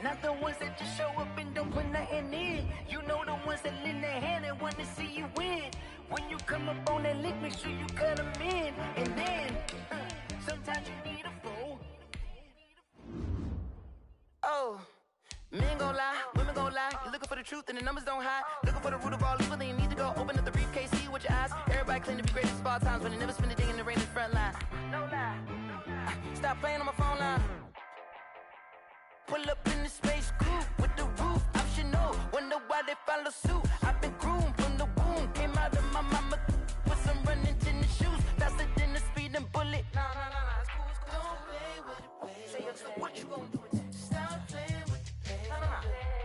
Not the ones that just show up and don't put nothing in. You know the ones that lend their hand and want to see you win. When you come up on that lick, make sure you cut them in. And then, sometimes you need a fool. Oh, men gon' lie, women gon' lie. You're looking for the truth and the numbers don't hide. Looking for the root of all evil, then you need to go open up the briefcase, see with your eyes. Everybody claim to be greatest of all times, but they never spend a day in the rain in the front line. No lie. Stop playing on my phone line. Pull up in the space coupe with the roof optional. Wonder why they follow suit. I've been groomed from the womb. Came out of my mama with some running tennis shoes. Faster than the speeding bullet. No, it's cool, it's cool. Don't play with it, play. So what you gon' do with it? Stop playing with it, play. No.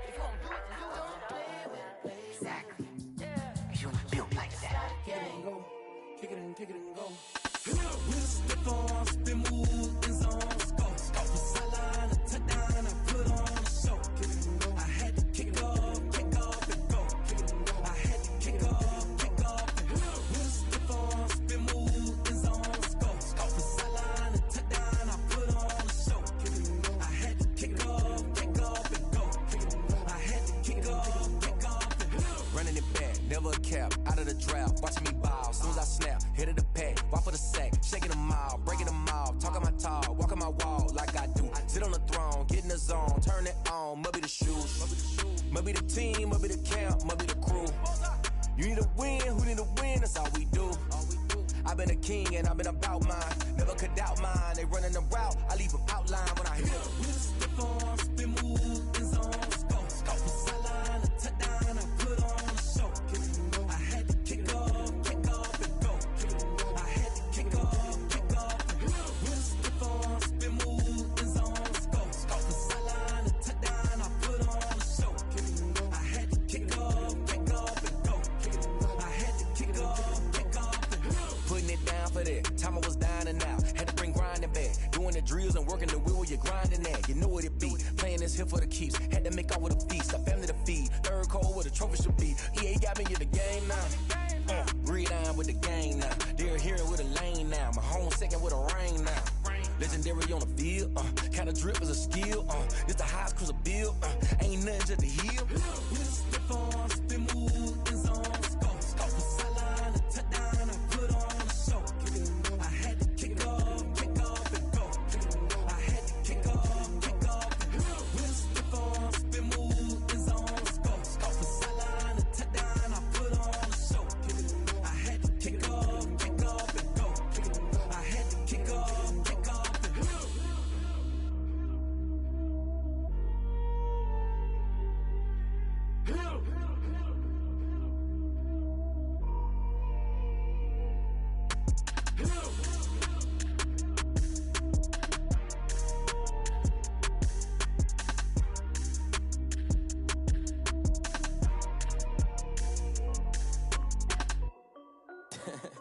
If you gon' do it, then you don't play with it, play. Exactly. Yeah. Cause you built like that. Yeah, go. Kick it and go. We'll step on, spin, move, and zone. Go. Sideline, a touchdown, I put on a show. I had to kick off and go. I had to kick off and go. We'll step on, spin, move, and zone. Go. Sideline, a touchdown, I put on a show. I had to kick off and go. I had to kick off and go. Running it back, never a cap, out of the drought. Watching me ball, soon as I snap, hit of the pack, walk for the sack, shaking them all, breaking them all, talking my talk, walking my wall like I do. Sit on the throne, get in the zone, turn it on, must be the shoes, must be the team, must be the camp, must be the crew. You need a win, who need a win, that's all we do. I've been a king and I've been about mine, never could doubt mine. They running the route, I leave them outline when I hit them. We'll step on, spin, move, and zone. Go. Sideline, a touchdown, I put on a show. I had to kick off and go. I had to kick off and go. We'll step on, spin, move, and zone. Go. Sideline, a touchdown, I put on a show. I had to kick off and go. I had to kick off and go. Putting it down for that, time I was dying and out. Had to bring grinding back, doing the drills and working the wheel where you're grinding at. You know what it be, playing this here for the keeps. Had to make out with a feast, a family to feed. Third cold where the trophy should be. EA got me in the game now. Read on with the game now. They're hearing with a lane now. My home second with a rain now. Legendary on the field, kinda drip is a skill. This the highest cruiser bill, ain't nothing just to heal. We'll step on, spin, move, and zone. Go. Sideline, a touchdown, I put on a show. I had to kick off and go. I had to kick off and go. We'll step on, spin, move, and zone. Go. Sideline, a touchdown, I put on a show. I had to kick off and go. I had to kick off and go.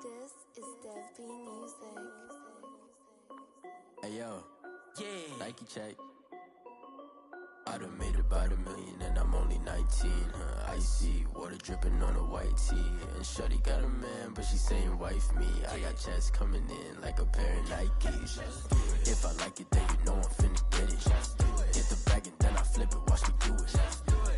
This is Desby Music. Hey yo, yeah, Nike check. I done made about $1 million and I'm only 19. Icy water dripping on a white tee. And shorty got a man, but she saying wife me. I got checks coming in like a pair of Nikes. If I like it, then you know I'm finna get it. Get the bag and then I flip it, watch me do it.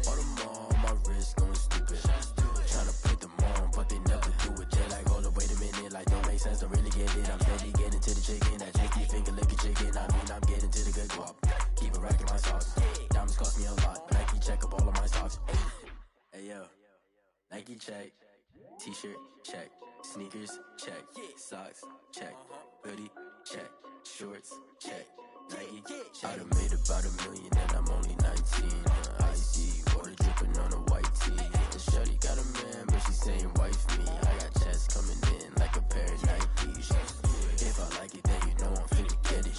All them on my wrist going stupid. Tryna put them on, but they never do it. They're like, hold up, wait a minute, like don't make sense to really get it. I'm steady getting to the chicken, that tricky finger licking chicken. I mean, I'm getting to the good guap. Keep it racking my sauce. Diamonds cost me a lot. Nike check up all of my stocks. Hey yo, Nike check. T-shirt check. Sneakers check. Socks check. Hoodie check. Shorts check. Nike check. I done made about $1 million and I'm only 19. Icy water dripping on a white tee. And shorty got a man, but she saying wife me. I got checks coming in like a pair of Nikes. If I like it, then you know I'm finna get it.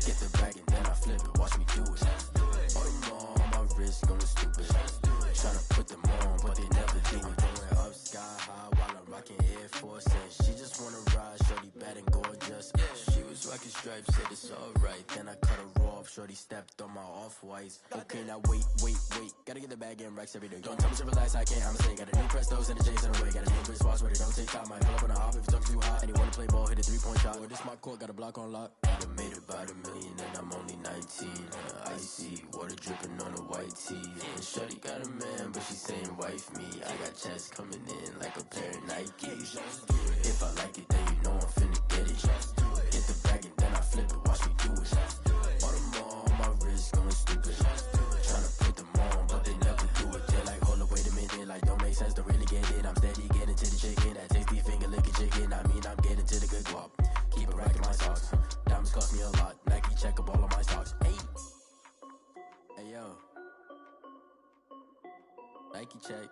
Get the bag and then I flip it, watch me do it. All them on my wrist going stupid. Tryna put them on, but they never do it. Going up sky high while I'm rocking Air Force. And she just wanna ride, shorty bad and gorgeous. She was rocking stripes, said it's alright. Then I cut her off, shorty Shorty stepped on my off-whites. Okay, now wait. Gotta get the bag and racks every day. Don't tell me to relax, I can't, I'ma say. Got a new Prestos and a J's on the way. Got a new bitch spots where they don't take time. Might pull up on the hop if it's talking too hot. And you wanna play ball, hit a 3-point shot. Or this my court, got a block on lock. I done made about $1 million and I'm only 19. Icy, water dripping on a white tee. And Shorty got a man, but she saying wife me. I got checks coming in like a pair of Nikes. If I like it, then you know I'm finna get it. Get the bag and then I flip it, watch me do it. All them all on my wrist going stupid. Tryna put them on, but they never do it. They're like, hold up, wait a minute, like don't make sense, don't really get it. I'm steady getting to the chicken, that tasty finger licking chicken. I mean, I'm getting to the good guap. Keep a rack in my socks. Diamonds cost me a lot. Nike check up all of my stocks. Hey yo, Nike check.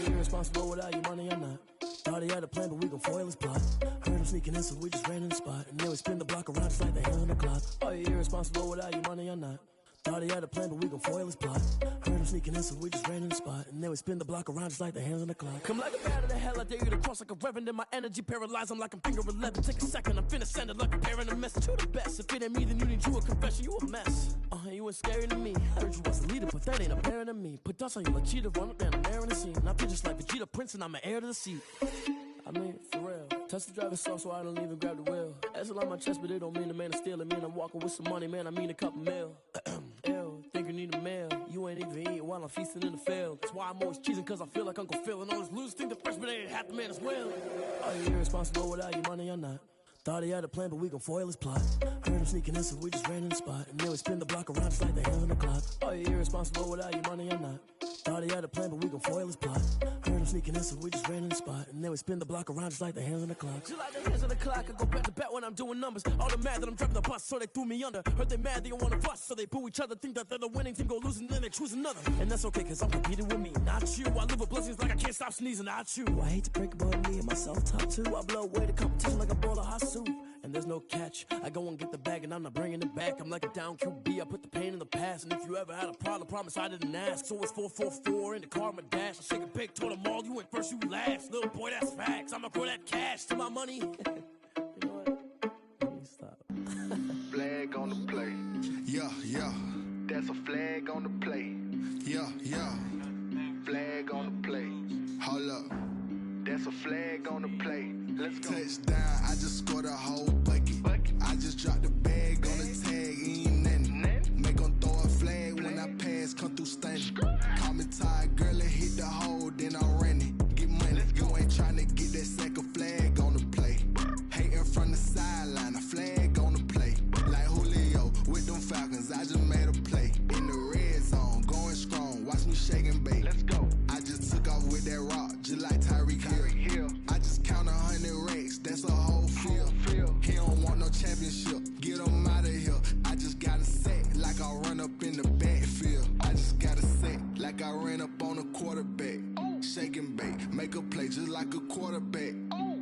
Irresponsible without your money or not. Thought he had a plan, but we gon' foil his plot. Heard him sneaking in, so we just ran in the spot. And then we spin the block around just like the hands on the clock. Are you irresponsible without your money or not? Thought he had a plan, but we gon' foil his plot. Heard him sneaking in, so we just ran in the spot. And then we spin the block around just like the hands on the clock. Come like a bat of the hell, I dare you to cross like a reverend. In my energy paralyzed, I'm like I'm finger 11. Take a second, I'm finna send it like a parent a message to the best. If it ain't me, then you need you a confession, you a mess. You ain't scary to me. Heard you was a leader, but that ain't apparent to me. Put dust on you like cheetah, run up down the air in the scene. I feel just like Vegeta Prince and I'm an heir to the seat. I mean, for real. Touch the driver's soft so I don't even grab the wheel. That's on my chest, but it don't mean the man is stealing. Mean I'm walking with some money, man, I mean a couple mil. Ew, think you need a meal. You ain't even eating while I'm feasting in the field. That's why I'm always cheesing, cause I feel like Uncle Phil. And all this loose think the freshman ain't half the man as well. Are you irresponsible without your money or not? Thought he had a plan, but we gon' foil his plot. Heard him sneaking in, so we just ran in the spot. And then we spin the block around just like the hands on the clock. Are you irresponsible without your money or not? Thought he had a plan, but we gon' foil his plot. Heard him sneaking in, so we just ran in the spot. And then we spin the block around just like the hands on the clock. Just like the hands on the clock, I go back to back when I'm doing numbers. All the mad that I'm driving the bus, so they threw me under. Heard they mad, they don't wanna bust, so they boo each other. Think that they're the winning team, go losing, then they choose another. And that's okay, cause I'm competing with me, not you. I live with blessings like I can't stop sneezing, not you. I hate to break it, but me and myself top two. I blow away the competition like a bowl of hot soup. And there's no catch. I go and get the bag and I'm not bringing it back. I'm like a down QB, I put the pain in the past. And if you ever had a problem, promise I didn't ask. So it's 444 in the car, my dash. I shake a big, told them all, you went first, you last. Little boy, that's facts. I'ma grow that cash to my money. You know what? Let me stop. Flag on the play. Yeah. That's a flag on the play. Yeah. Flag on the play. Hold up. That's a flag on the play. Let's go. Touchdown, I just scored a whole bucket. I just dropped the bag on the tag, ain't nothing. Make 'em throw a flag when I pass, come through stunning. Call me tired, girl, and hit the hole, then I'm running. Get money, you ain't tryna get that second flag on the play. Hating from the sideline, a flag on the play. Like Julio with them Falcons, I just made a play. In the red zone, going strong, watch me shake and bake. Let's go. I just took off with that rock, just like Tyreek Hill. I just count 100 racks, that's a whole field. He don't want no championship, get him out of here. I just got a set, like I run up in the backfield. I just got a set, like I ran up on a quarterback. Shake and bake, make a play just like a quarterback.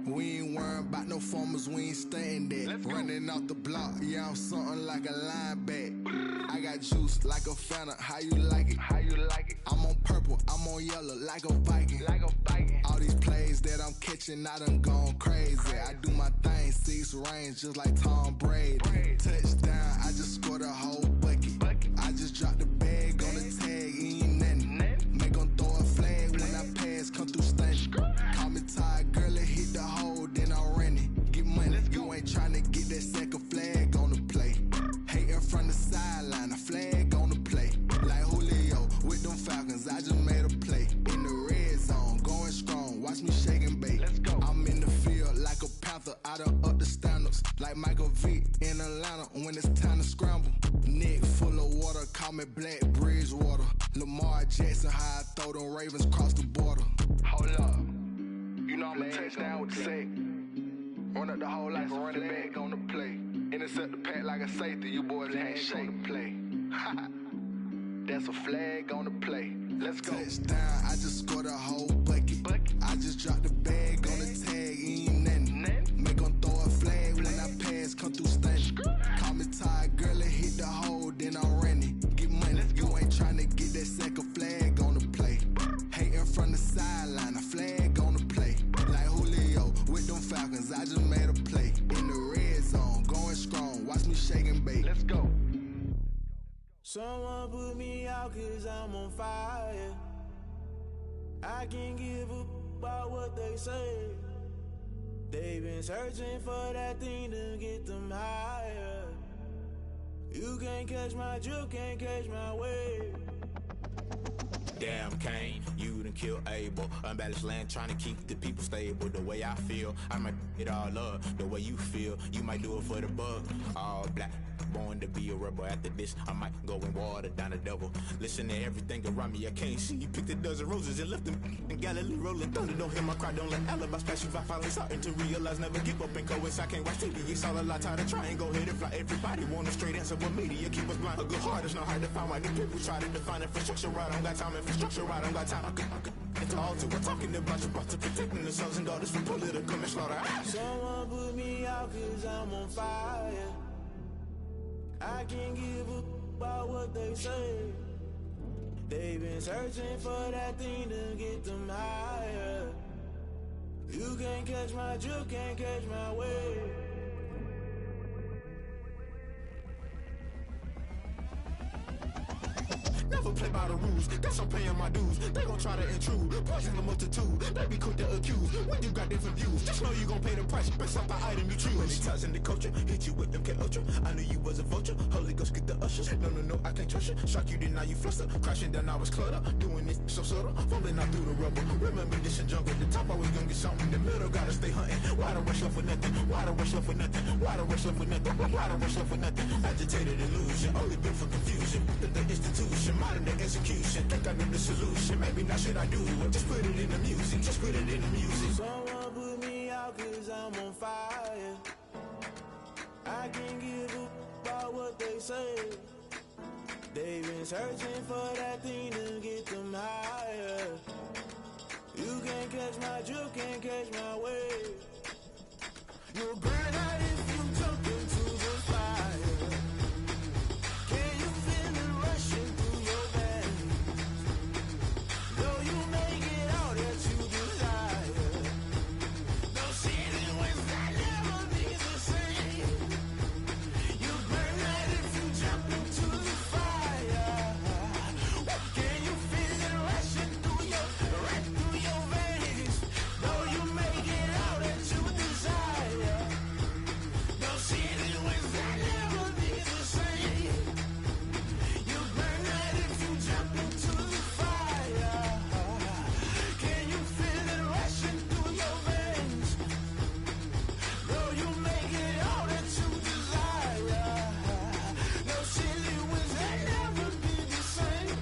We ain't worrying about no formers, we ain't staying there. Running off the block, yeah, I'm something like a linebacker. I got juice like a Fanta, how you like it? I'm on purple, I'm on yellow, like a Viking. All these plays that I'm catching, I done gone crazy. I do my thing, 6 range, just like Tom Brady. Touchdown, I just scored a whole bucket. I just dropped the bag on the tag, ain't nothing. Make 'em throw a flag when I pass, come through stunning. Call me tired, girl, and hit the hole, then I'm running. Get money, you ain't tryna get that second flag on the play. Hating from the sideline, a flag on the play. Like Julio with them Falcons, I just made a play. In the red zone, going strong, watch me shake and bake. I'm in the field like a panther, I done up the standards. Like Michael Vick in Atlanta when it's time to scramble. Neck full of water, call me Black Bridgewater. Lamar Jackson, how I throw them Ravens cross the border. Hold up. You know I'm a touchdown with the sack. Run up the whole like a running back on the play. Intercept the pack like a safety, you boys can't shake the play. That's a flag on the play. Let's go. Touchdown, I just scored a whole bucket. I just dropped the bag on the tag, ain't nothing. Make 'em throw a flag when I pass, come through stunning. Call me tired, girl, and hit the hole, then I'm running. Get money, you ain't tryna get that second flag on the play. Hating from the sideline, a flag on the play. Like Julio with them Falcons, I just made a play. In the red zone, going strong, watch me shake and bake. Let's go. Someone put me out cause I'm on fire. I can't give up about what they say. They've been searching for that thing to get them higher. You can't catch my drift, can't catch my wave. Damn Kane, you done killed Abel. Unbalanced land trying to keep the people stable. The way I feel, I might it all up. The way you feel, you might do it for the bug. All black, born to be a rebel. After this, I might go and water down the devil. Listen to everything around me, I can't see. You picked a dozen roses and left them in Galilee rolling thunder. Don't hear my cry, don't let alibis pass you. I finally starting to realize, never give up and coast. I can't watch TV, it's all a lot, tired of trying, go ahead and fly. Everybody want a straight answer, but media keep us blind. A good heart is not hard to find. Why do people try to define infrastructure right? I don't got time, infrastructure right, I don't got time. I could it's all to we're talking about you, about to protecting the sons and daughters from political manslaughter. Someone put me out cause I'm on fire. I can't give up about what they say. They've been searching for that thing to get them higher. You can't catch my drift, can't catch my wave. Never play by the rules, guess I'm paying my dues. They gon' try to intrude, poison the multitude. They be quick to accuse, when you got different views. Just know you gon' pay the price, based off the item you choose. Many times in the culture, hit you with MK Ultra. I knew you was a vulture, Holy Ghost get the ushers. No, I can't trust you. Shock you, then now you fluster. Crashing down, I was clutter. Doing this so subtle, fumbling out through the rubble. Remember this in jungle, the top always gonna get something. In the middle, gotta stay hunting. Why the rush left for nothing? Why the rush left for nothing? Why the rush left for nothing? Why the rush left for nothing? Agitated illusion, only built for confusion. The institution, modern day execution. Think I know the solution. Maybe not should I do it? Just put it in the music. Just put it in the music. Someone put me out cause I'm on fire. I can't give up about what they say. They've been searching for that thing to get them higher. You can't catch my drift, can't catch my wave. You'll burn out if you jump into the fire. Can you feel it rushing through your veins? Though you make it all that you desire. No ceiling was that never be the same. You burn out if you jump into the fire. Can you feel it rushing through your veins? Though you make it all that you desire. No ceiling was that never be the same. You burn out if you jump into the fire. Can you feel it rushing through your veins? Though you make it all that you desire. No ceiling was that never be the same.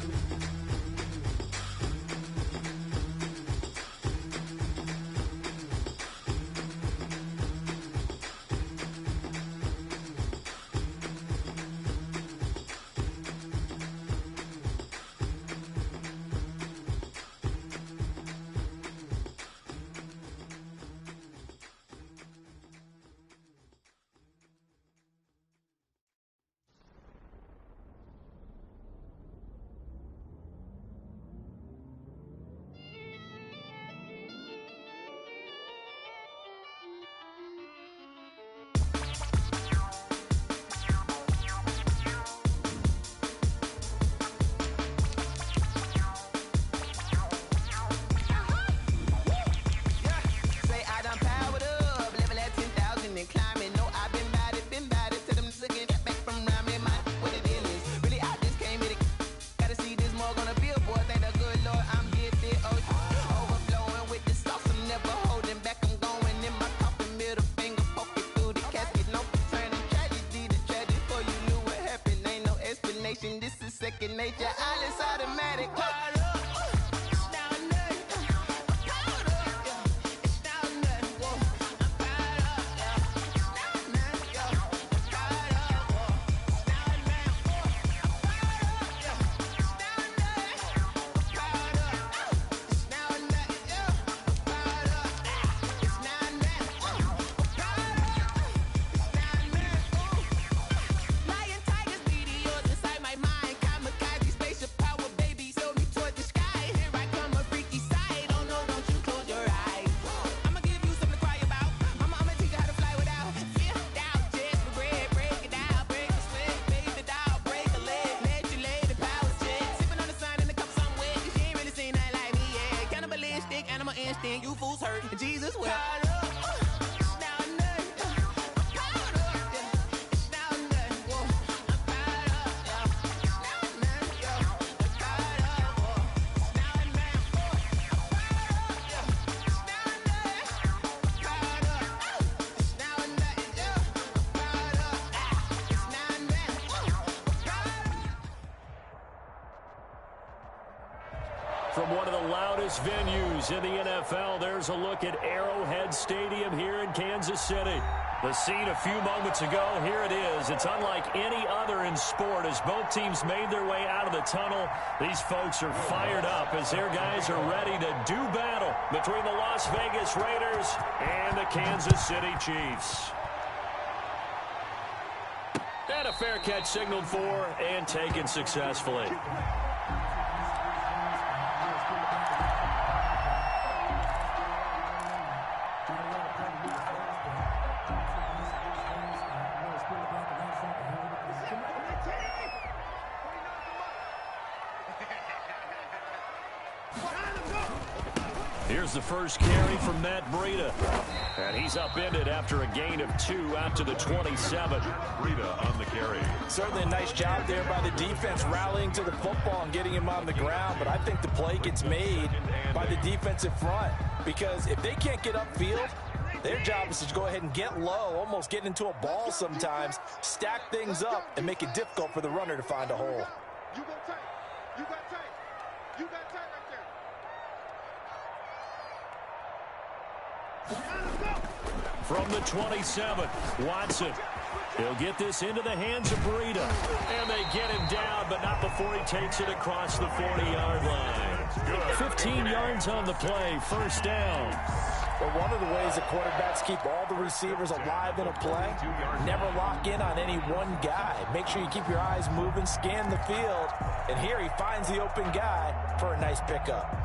Say I done powered up, level at 10,000 and climbing. No, I've been bad it to them looking back from around me. My what the deal is. Really, I just came here to gotta see this more on a billboard. Thank the good Lord, I'm gifted. Overflowing with the sauce, I'm never holding back. I'm going in my coffin, middle finger poking through the casket. No turning tragedy to tragic. For you knew what happened, ain't no explanation. This is second nature. All is automatic. and you fools hurt. Jesus will. From one of the loudest venues in the NFL, there's a look at Arrowhead Stadium here in Kansas City. The scene a few moments ago, here it is. It's unlike any other in sport. As both teams made their way out of the tunnel, these folks are fired up as their guys are ready to do battle between the Las Vegas Raiders and the Kansas City Chiefs. And a fair catch signaled for and taken successfully. Here's the first carry from Matt Breida. And he's upended after a gain of 2 out to the 27. Breida on the carry. Certainly a nice job there by the defense rallying to the football and getting him on the ground. But I think the play gets made by the defensive front. Because if they can't get upfield, their job is to go ahead and get low, almost get into a ball sometimes, stack things up, and make it difficult for the runner to find a hole. You got tight. You got tight. You got tight right there. From the 27, Watson. He'll get this into the hands of Breida. And they get him down, but not before he takes it across the 40-yard line. 15 yards on the play, first down. Well, one of the ways that quarterbacks keep all the receivers alive in a play, never lock in on any one guy. Make sure you keep your eyes moving, scan the field, and here he finds the open guy for a nice pickup.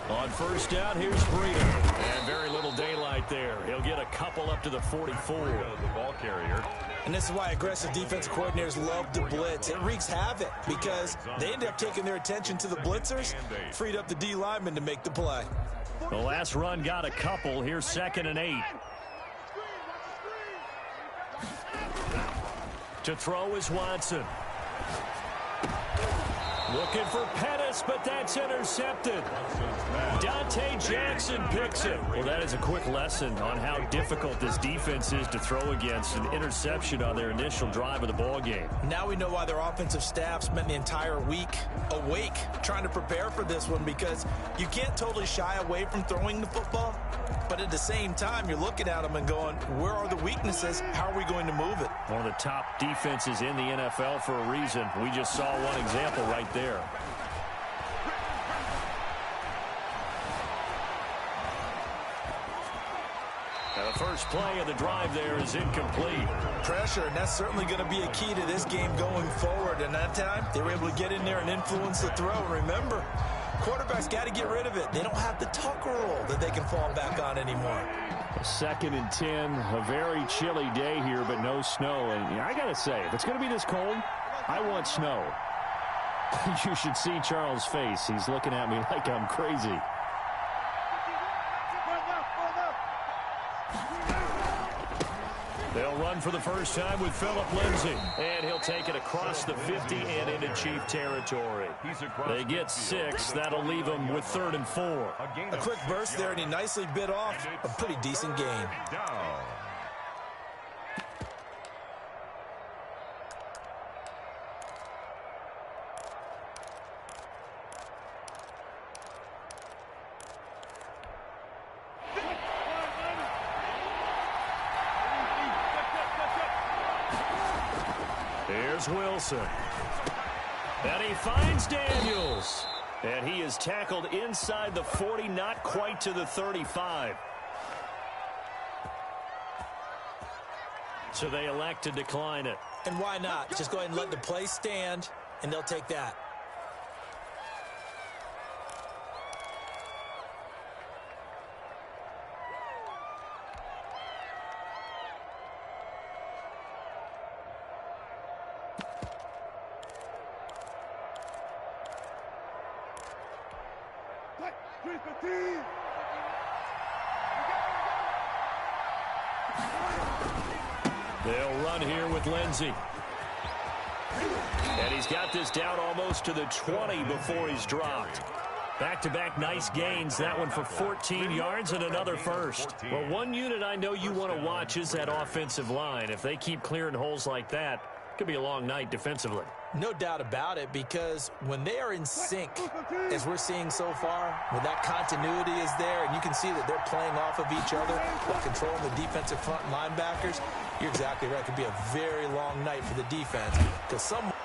On first down, here's Breida. And very little daylight there. He'll get a couple up to the 44. The ball carrier. And this is why aggressive defensive coordinators love to blitz. It wreaks havoc because they end up taking their attention to the blitzers, freed up the D lineman to make the play. The last run got a couple. Here's 2nd and 8. To throw is Watson. Looking for Pettis, but that's intercepted. Dante Jackson picks it. Well, that is a quick lesson on how difficult this defense is to throw against. An interception on their initial drive of the ball game. Now we know why their offensive staff spent the entire week awake trying to prepare for this one, because you can't totally shy away from throwing the football, but at the same time you're looking at them and going, where are the weaknesses? How are we going to move it? One of the top defenses in the NFL for a reason. We just saw one example right there. Now the first play of the drive there is incomplete. Pressure, and that's certainly going to be a key to this game going forward. And that time, they were able to get in there and influence the throw. Remember, quarterbacks got to get rid of it. They don't have the Tucker rule that they can fall back on anymore. 2nd and 10, a very chilly day here, but no snow. And I got to say, if it's going to be this cold, I want snow. You should see Charles' face. He's looking at me like I'm crazy. They'll run for the first time with Phillip Lindsay. And he'll take it across the 50 and into Chief territory. They get 6. That'll leave them with 3rd and 4. A quick burst there, and he nicely bit off a pretty decent gain. Here's Wilson. And he finds Daniels. And he is tackled inside the 40, not quite to the 35. So they elect to decline it. And why not? Just go ahead and let the play stand, and they'll take that. They'll run here with Lindsey. And he's got this down almost to the 20 before he's dropped. Back-to-back nice gains, that one for 14 yards and another first. Well, one unit I know you want to watch is that offensive line. If they keep clearing holes like that, it could be a long night defensively. No doubt about it, because when they are in sync, as we're seeing so far, when that continuity is there and you can see that they're playing off of each other while controlling the defensive front linebackers, you're exactly right. It could be a very long night for the defense.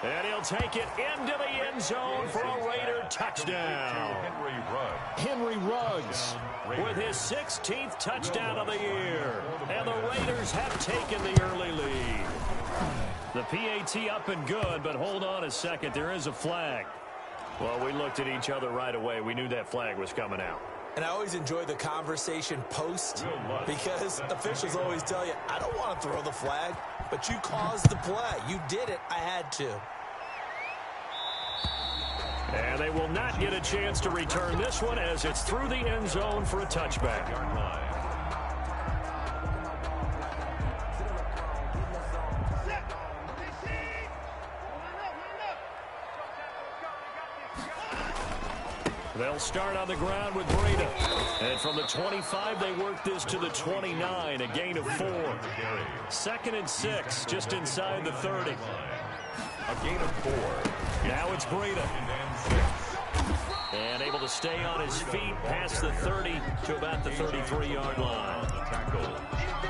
And he'll take it into the end zone for a Raider touchdown. Henry Ruggs with his 16th touchdown of the year. And the Raiders have taken the early lead. The PAT up and good, but hold on a second. There is a flag. Well, we looked at each other right away. We knew that flag was coming out. And I always enjoy the conversation post, because officials always tell you, I don't want to throw the flag, but you caused the play. You did it. I had to. And they will not get a chance to return this one as it's through the end zone for a touchback. They'll start on the ground with Breida. And from the 25, they work this to the 29, a gain of 4. 2nd and 6, just inside the 30. A gain of 4. Now it's Breida. And able to stay on his feet past the 30 to about the 33-yard line.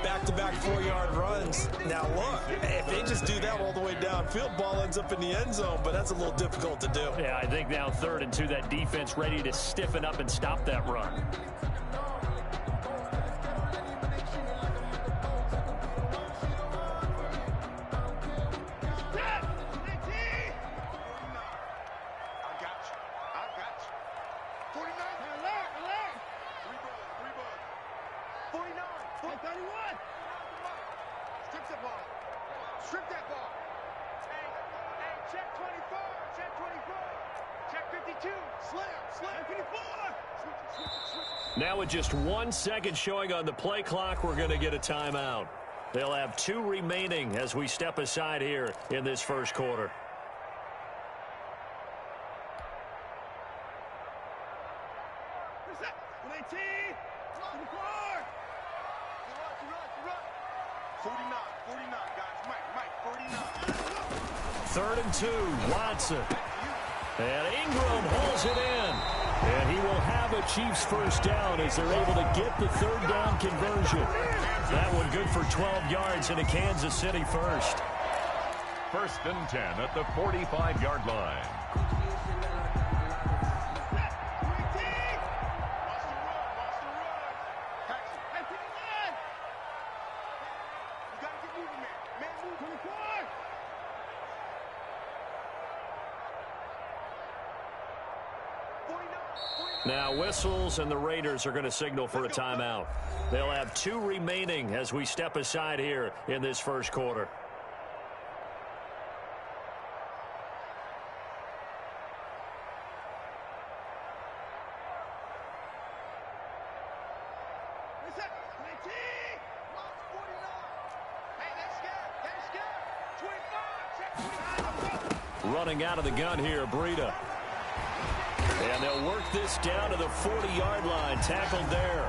Back-to-back 4-yard runs. Now look, if they just do that all the way downfield, ball ends up in the end zone, but that's a little difficult to do. Yeah, I think now 3rd and 2, that defense ready to stiffen up and stop that run. Now with just 1 second showing on the play clock, we're going to get a timeout. They'll have 2 remaining as we step aside here in this first quarter. Third and 2, Watson. And Ingram holds it in. And he will have a Chiefs first down as they're able to get the 3rd down conversion. That one good for 12 yards into Kansas City first. 1st and 10 at the 45-yard line. Now whistles, and the Raiders are going to signal for a timeout. They'll have 2 remaining as we step aside here in this first quarter. Running out of the gun here, Breida. And they'll work this down to the 40-yard line. Tackled there.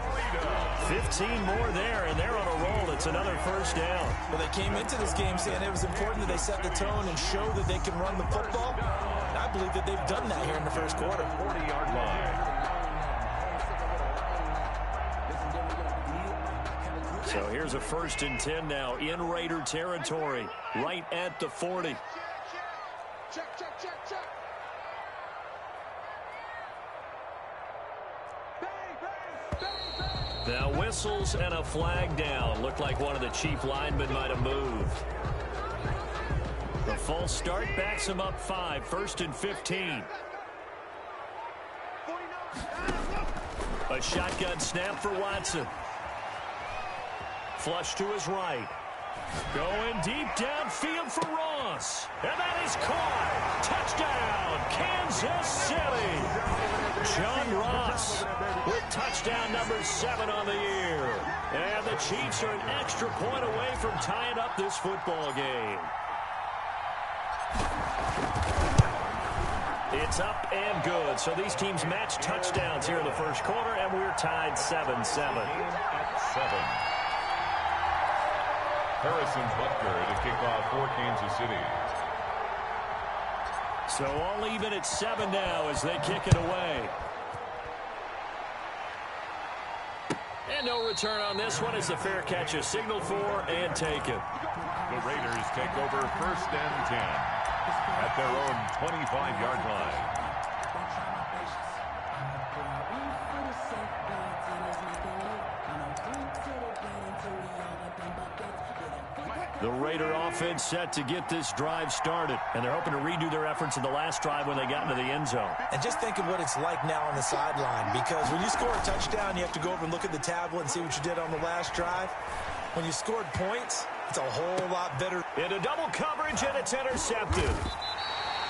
15 more there, and they're on a roll. It's another first down. Well, they came into this game saying it was important that they set the tone and show that they can run the football. And I believe that they've done that here in the first quarter. 40-yard line. So here's a 1st and 10 now in Raider territory, right at the 40. Now whistles and a flag down. Looked like one of the Chief linemen might have moved. The false start backs him up 5. 1st and 15. A shotgun snap for Watson. Flush to his right. Going deep downfield for Ross. And that is caught. Touchdown, Kansas City. John Ross with touchdown number 7 on the year. And the Chiefs are an extra point away from tying up this football game. It's up and good. So these teams match touchdowns here in the first quarter, and we're tied 7-7. At 7. Harrison Butker to kick off for Kansas City. So all even at 7 now as they kick it away. And no return on this one as the fair catch is signaled for and taken. The Raiders take over 1st and 10 at their own 25-yard line. The Raider offense set to get this drive started, and they're hoping to redo their efforts in the last drive when they got into the end zone. And just think of what it's like now on the sideline, because when you score a touchdown, you have to go over and look at the tablet and see what you did on the last drive. When you scored points, it's a whole lot better. Into double coverage, and it's intercepted.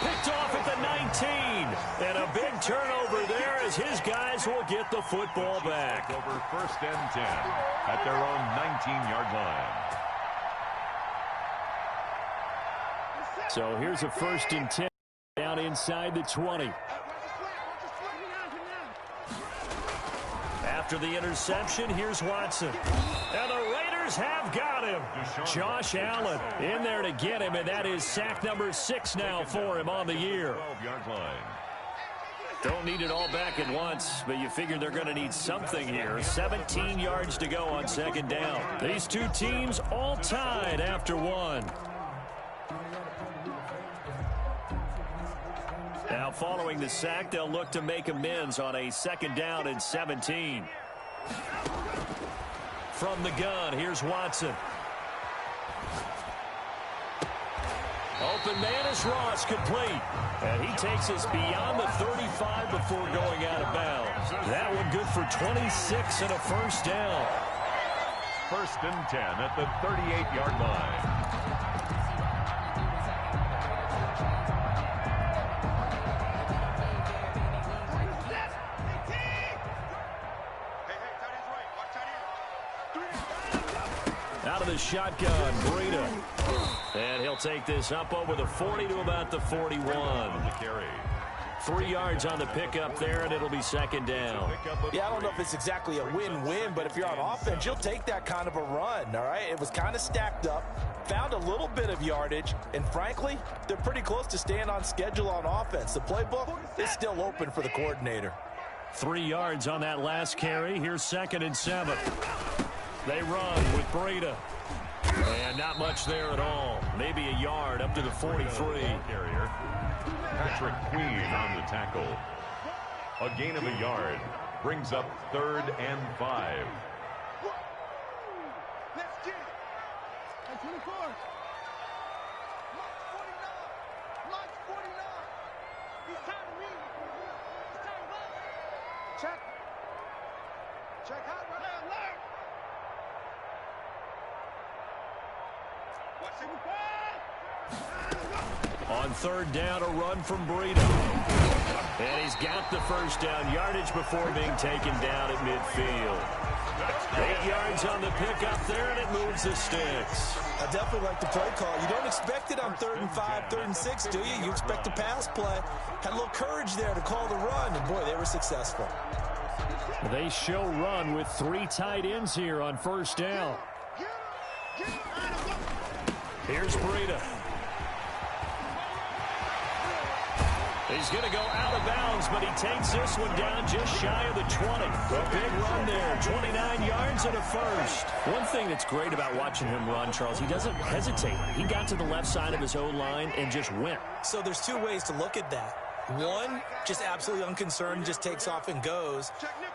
Picked off at the 19. And a big turnover there as his guys will get the football back. Over 1st and 10 at their own 19-yard line. So here's a 1st and 10 down inside the 20. After the interception, here's Watson. And the Raiders have got him. Josh Allen in there to get him, and that is sack number 6 now for him on the year. 12-yard line. Don't need it all back at once, but you figure they're going to need something here. 17 yards to go on 2nd down. These two teams all tied after 1. Now, following the sack, they'll look to make amends on a 2nd down and 17. From the gun, here's Watson. Open man is Ross, complete. And he takes us beyond the 35 before going out of bounds. That one good for 26 and a 1st down. 1st and 10 at the 38-yard line. Out of the shotgun, Breida. And he'll take this up over the 40 to about the 41. On the carry. 3 yards on the pickup there, and it'll be 2nd down. Yeah, I don't know if it's exactly a win-win, but if you're on offense, you'll take that kind of a run, all right? It was kind of stacked up, found a little bit of yardage, and frankly, they're pretty close to staying on schedule on offense. The playbook is still open for the coordinator. 3 yards on that last carry. Here's 2nd and 7. They run with Breida. And not much there at all. Maybe a yard up to the 43. Carrier. Patrick Queen on the tackle. A gain of a yard brings up 3rd and 5. Let's get it. That's 24. March 49. March 49. It's time to read. It's time to run. Check. Check out. Alert. Watch it. On 3rd down, a run from Breida. And he's got the 1st down yardage before being taken down at midfield. 8 yards on the pickup there, and it moves the sticks. I definitely like the play call. You don't expect it on 3rd and 5, 3rd and 6, do you? You expect a pass play. Had a little courage there to call the run, and boy, they were successful. They show run with 3 tight ends here on 1st down. Here's Breida. He's going to go out of bounds, but he takes this one down just shy of the 20. A big run there, 29 yards and a 1st. One thing that's great about watching him run, Charles, he doesn't hesitate. He got to the left side of his own line and just went. So there's 2 ways to look at that. One, just absolutely unconcerned, just takes off and goes.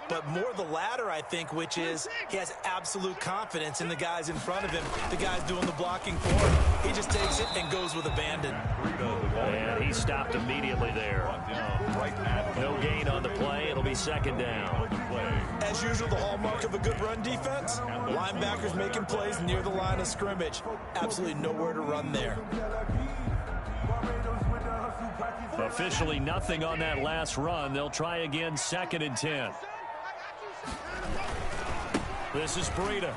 But more the latter, I think, which is he has absolute confidence in the guys in front of him, the guys doing the blocking for him. He just takes it and goes with abandon. And he stopped immediately there. No gain on the play. It'll be 2nd down. As usual, the hallmark of a good run defense, linebackers making plays near the line of scrimmage. Absolutely nowhere to run there. A Officially nothing on that last run. They'll try again, 2nd and 10. This is Breida.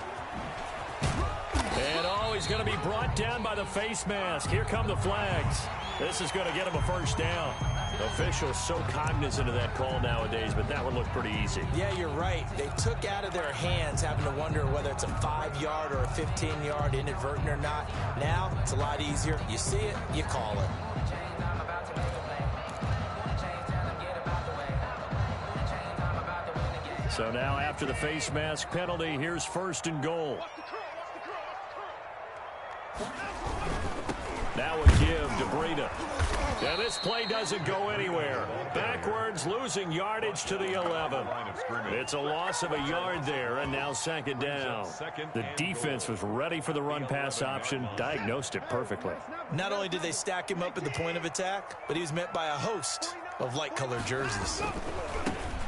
And he's going to be brought down by the face mask. Here come the flags. This is going to get him a first down. Officials so cognizant of that call nowadays, but that would look pretty easy. Yeah, you're right. They took out of their hands having to wonder whether it's a 5-yard or a 15-yard inadvertent or not. Now, it's a lot easier. You see it, you call it. So now after the face mask penalty, here's 1st and goal. Now a give to Breida. Yeah, this play doesn't go anywhere. Backwards, losing yardage to the 11. It's a loss of a yard there, and now 2nd down. The defense was ready for the run-pass option, diagnosed it perfectly. Not only did they stack him up at the point of attack, but he was met by a host of light-colored jerseys.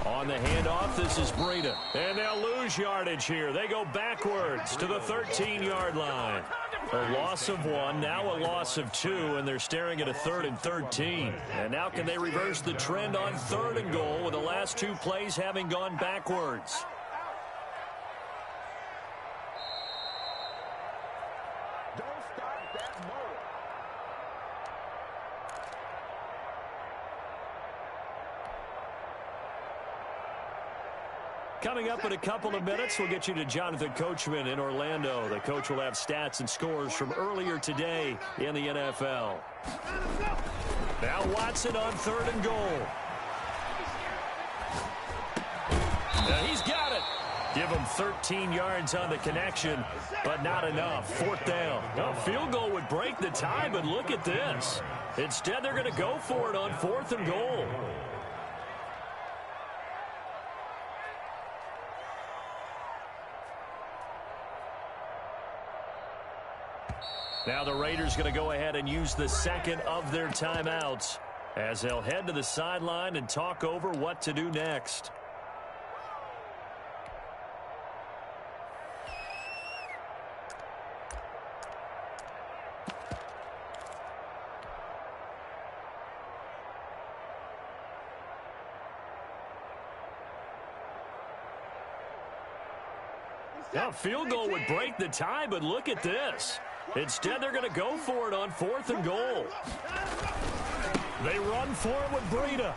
On the handoff, this is Breida. And they'll lose yardage here. They go backwards to the 13-yard line. A loss of 1, now a loss of 2, and they're staring at a 3rd and 13. And now can they reverse the trend on 3rd and goal with the last 2 plays having gone backwards? Coming up in a couple of minutes, we'll get you to Jonathan Coachman in Orlando. The coach will have stats and scores from earlier today in the NFL. Now Watson on 3rd and goal. Now he's got it. Give him 13 yards on the connection, but not enough. 4th down. A field goal would break the tie, but look at this. Instead, they're going to go for it on 4th and goal. Now the Raiders going to go ahead and use the 2nd of their timeouts as they'll head to the sideline and talk over what to do next. Now, field goal would break the tie, but look at this. Instead, they're going to go for it on 4th and goal. They run for it with Breida.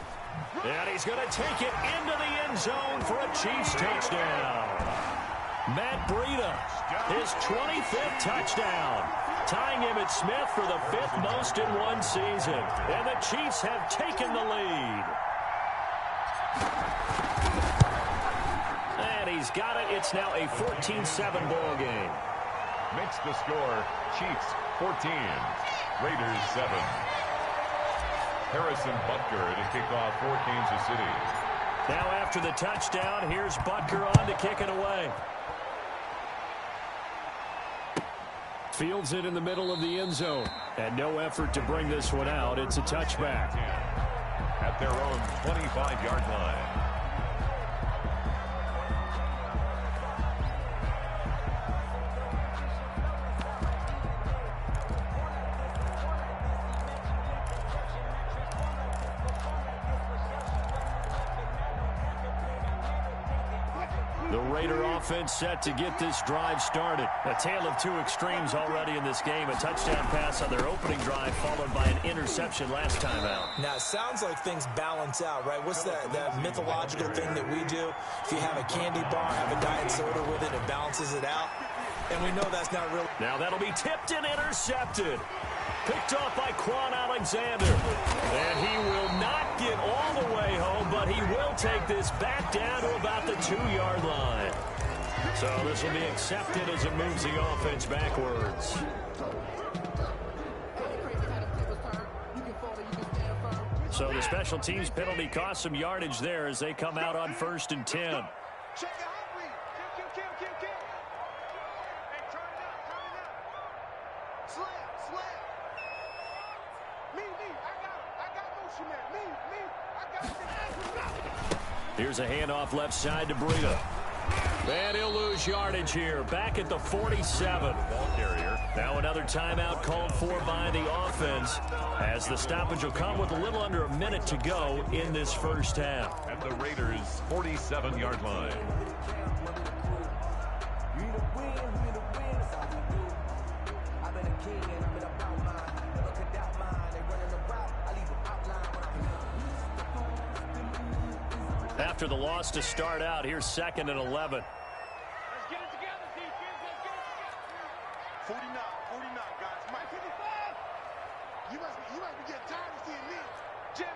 And he's going to take it into the end zone for a Chiefs touchdown. Matt Breida, his 25th touchdown, tying Emmitt Smith for the 5th most in one season. And the Chiefs have taken the lead. And he's got it. It's now a 14-7 ball game. Makes the score Chiefs 14, Raiders 7. Harrison Butker to kick off for Kansas City. Now after the touchdown, here's Butker on to kick it away. Fields it in the middle of the end zone. And no effort to bring this one out. It's a touchback. At their own 25-yard line. Offense set to get this drive started. A tale of 2 extremes already in this game. A touchdown pass on their opening drive followed by an interception last time out. Now, it sounds like things balance out, right? What's that mythological thing that we do? If you have a candy bar, have a diet soda with it, it balances it out. And we know that's not real. Now that'll be tipped and intercepted. Picked off by Quan Alexander. And he will not get all the way home, but he will take this back down to about the 2-yard line. So this will be accepted as it moves the offense backwards. So the special teams penalty cost some yardage there as they come out on 1st and 10. Here's a handoff left side to Breida. And he'll lose yardage here. Back at the 47. Ball carrier. Now another timeout called for by the offense, as the stoppage will come with a little under a minute to go in this first half. At the Raiders' 47-yard line. After the loss to start out, here's 2nd and 11. Let's get it together, defense. Let's get it together. 49, guys. Mike 55. You must be getting tired of seeing me. Jim.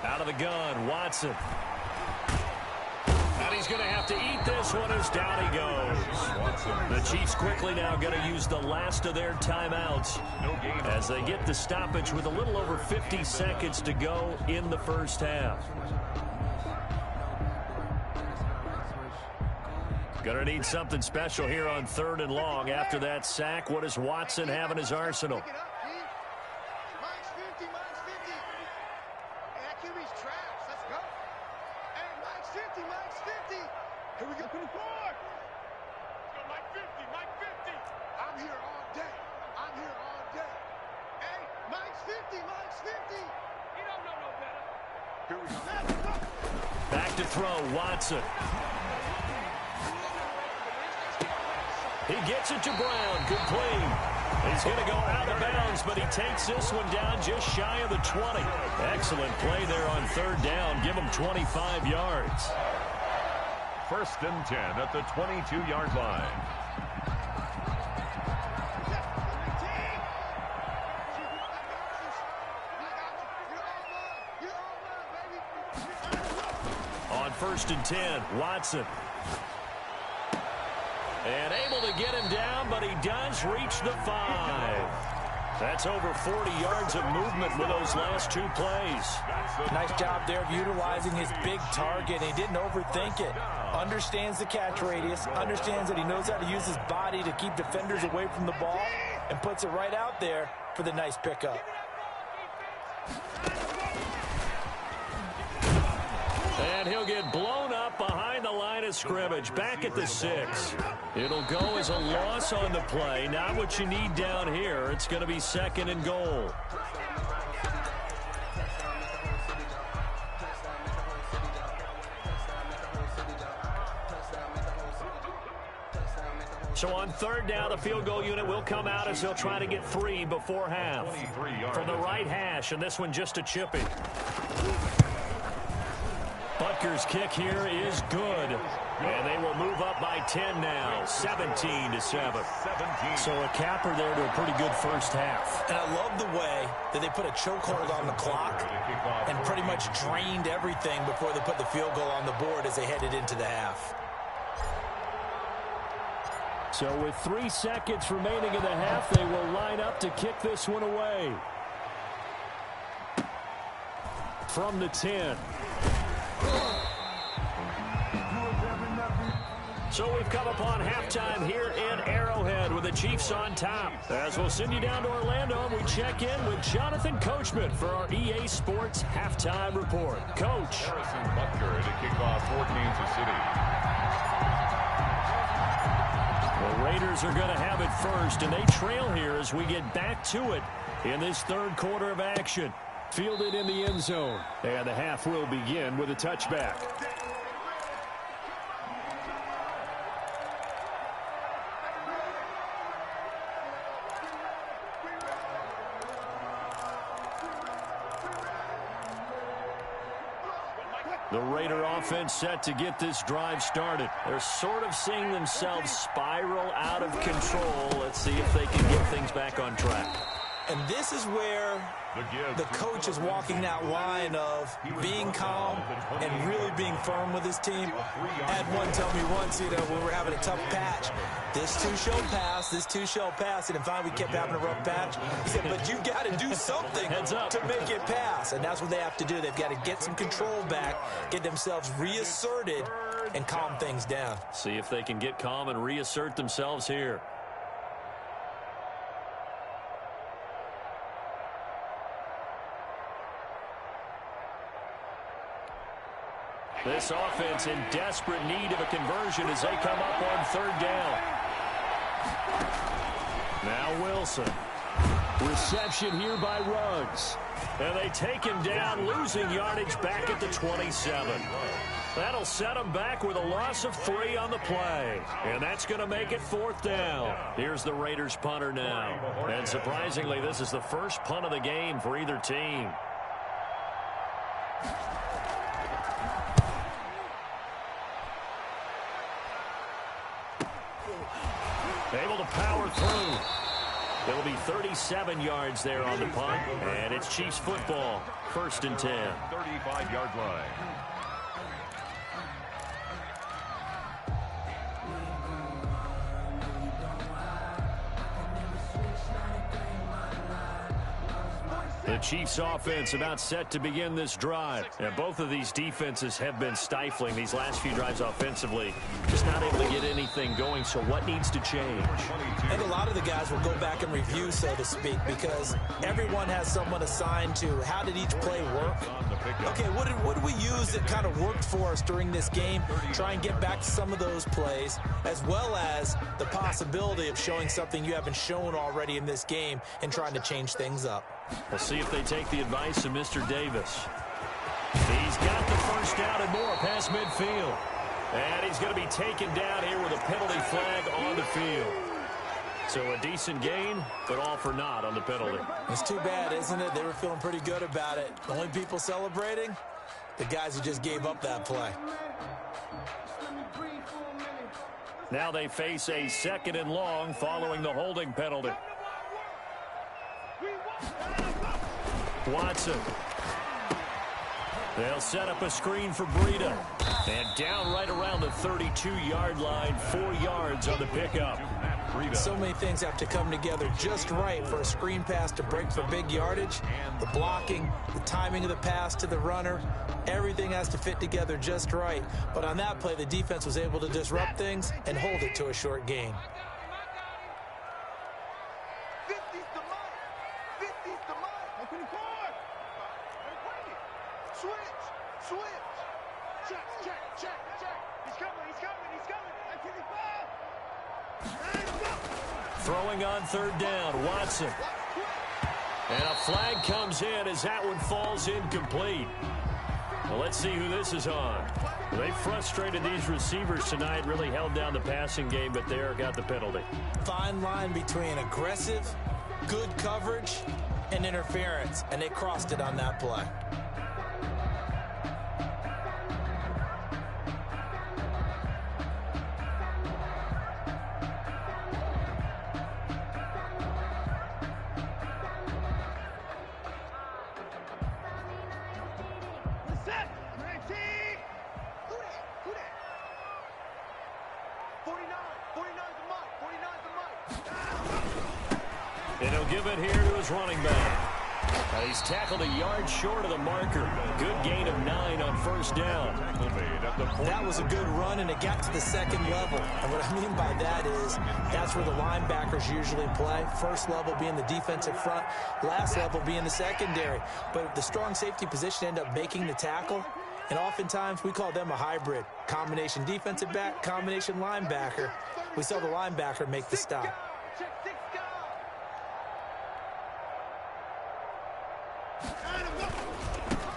Out of the gun, Watson. And he's going to have to eat this one as down he goes. The Chiefs quickly now going to use the last of their timeouts as they get the stoppage with a little over 50 seconds to go in the first half. Going to need something special here on 3rd and long. After that sack, what does Watson have in his arsenal? Here we go, 24. Let's go, Mike 50. I'm here all day. Hey, Mike's 50. He don't know no better. Here we go. Back to throw, Watson. He gets it to Brown, complete. He's going to go out of bounds, but he takes this one down just shy of the 20. Excellent play there on 3rd down. Give him 25 yards. 1st and 10 at the 22-yard line. On 1st and 10, Watson. And able to get him down, but he does reach the 5. That's over 40 yards of movement with those last 2 plays. Nice job there of utilizing his big target. He didn't overthink it. Understands the catch radius, understands that he knows how to use his body to keep defenders away from the ball, and puts it right out there for the nice pickup. And he'll get blown up behind the line of scrimmage, back at the 6. It'll go as a loss on the play. Not what you need down here. It's going to be 2nd and goal. So on 3rd down, the field goal unit will come out as they'll try to get 3 before half. From the right hash, and this one just a chipping. Butker's kick here is good. And they will move up by 10 now, 17-7. So a capper there to a pretty good first half. And I love the way that they put a chokehold on the clock and pretty much drained everything before they put the field goal on the board as they headed into the half. So with 3 seconds remaining in the half, they will line up to kick this one away. From the 10. So we've come upon halftime here in Arrowhead with the Chiefs on top. As we'll send you down to Orlando, and we check in with Jonathan Coachman for our EA Sports Halftime Report. Coach. Harrison Butker to kick off for Kansas City. The Raiders are going to have it first, and they trail here as we get back to it in this 3rd quarter of action. Fielded in the end zone, and the half will begin with a touchback. The Raider offense set to get this drive started. They're sort of seeing themselves spiral out of control. Let's see if they can get things back on track. And this is where the coach is walking that line of being calm and really being firm with his team. I had one tell me once, when we were having a tough patch, this too shall pass, this too shall pass. And finally we kept having a rough patch. He said, but you got to do something to make it pass. And that's what they have to do. They've got to get some control back, get themselves reasserted, and calm things down. See if they can get calm and reassert themselves here. This offense in desperate need of a conversion as they come up on third down. Now Wilson. Reception here by Ruggs. And they take him down, losing yardage back at the 27. That'll set him back with a loss of 3 on the play. And that's going to make it fourth down. Here's the Raiders punter now. And surprisingly, this is the first punt of the game for either team. Able to power through. It'll be 37 yards there on the punt, and it's Chiefs football, 1st and 10. 35-yard line. The Chiefs offense about set to begin this drive. And both of these defenses have been stifling these last few drives offensively. Just not able to get anything going, so what needs to change? I think a lot of the guys will go back and review, so to speak, because everyone has someone assigned to how did each play work. Okay, what did we use that kind of worked for us during this game? Try and get back to some of those plays, as well as the possibility of showing something you haven't shown already in this game and trying to change things up. We'll see if they take the advice of Mr. Davis. He's got the first down and more past midfield. And he's going to be taken down here with a penalty flag on the field. So a decent gain, but all for naught on the penalty. It's too bad, isn't it? They were feeling pretty good about it. The only people celebrating, the guys who just gave up that play. Now they face a 2nd and long following the holding penalty. Watson. They'll set up a screen for Breida. And down right around the 32-yard line, 4 yards on the pickup. So many things have to come together just right for a screen pass to break for big yardage. The blocking, the timing of the pass to the runner, everything has to fit together just right. But on that play, the defense was able to disrupt things and hold it to a short gain. Throwing on third down, Watson. And a flag comes in as that one falls incomplete. Well, let's see who this is on. They frustrated these receivers tonight, really held down the passing game, but there got the penalty. Fine line between aggressive, good coverage, and interference, and they crossed it on that play. And he'll give it here to his running back. He's tackled a yard short of the marker. Good gain of 9 on first down. That was a good run, and it got to the 2nd level. And what I mean by that is that's where the linebackers usually play. First level being the defensive front, last level being the secondary. But the strong safety position ended up making the tackle. And oftentimes we call them a hybrid. Combination defensive back, combination linebacker. We saw the linebacker make the stop.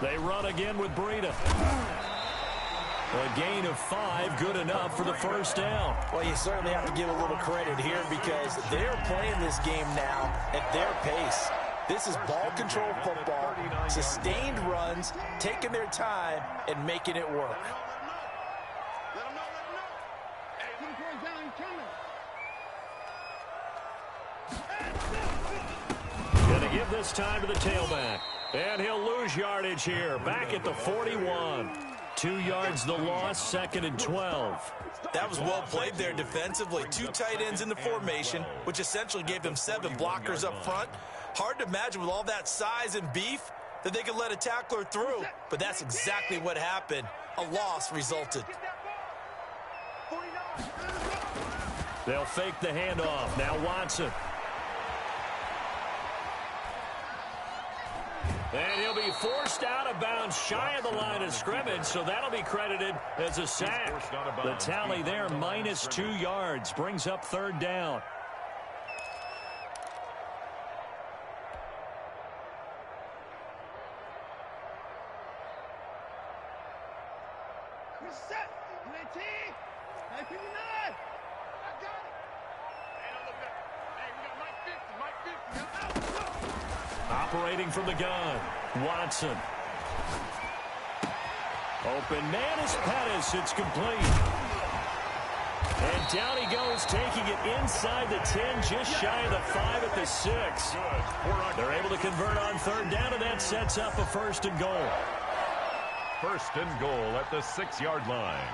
They run again with Breida. A gain of 5, good enough for the first down. Well, you certainly have to give a little credit here because they're playing this game now at their pace. This is ball control football, sustained runs, taking their time, and making it work. Gonna give this time to the tailback. And he'll lose yardage here, back at the 41. 2 yards the loss, 2nd and 12. That was well played there defensively. 2 tight ends in the formation, which essentially gave them 7 blockers up front. Hard to imagine with all that size and beef that they could let a tackler through, but that's exactly what happened. A loss resulted. They'll fake the handoff. Now Watson. And he'll be forced out of bounds shy of the line of scrimmage, so that'll be credited as a sack. The tally there, minus 2 yards, brings up third down. Set. 19. 959. I got it. Hey, don't look up. Hey, we got Mike 50. Mike 50. Operating from the gun, Watson. Open man is Pettis. It's complete. And down he goes, taking it inside the 10, just shy of the 5 at the 6. They're able to convert on third down, and that sets up a first and goal. First and goal at the 6-yard line.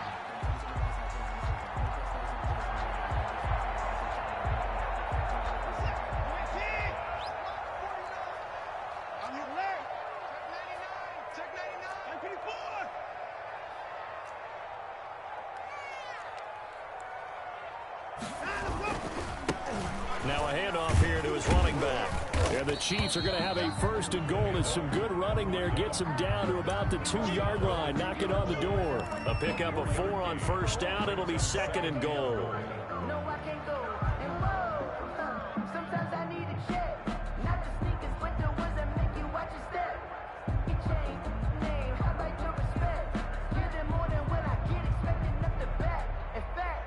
Now a handoff here to his running back. And the Chiefs are going to have a first and goal as some good running there gets them down to about the 2-yard line. Knock it on the door. A pickup of 4 on first down. It'll be second and goal. No, I can't go. And whoa, sometimes I need a check. Not the sneakers, but the ones that make you watch your step. Get changed, name, I like your respect. Give them more than what I get, expecting up the back. In fact,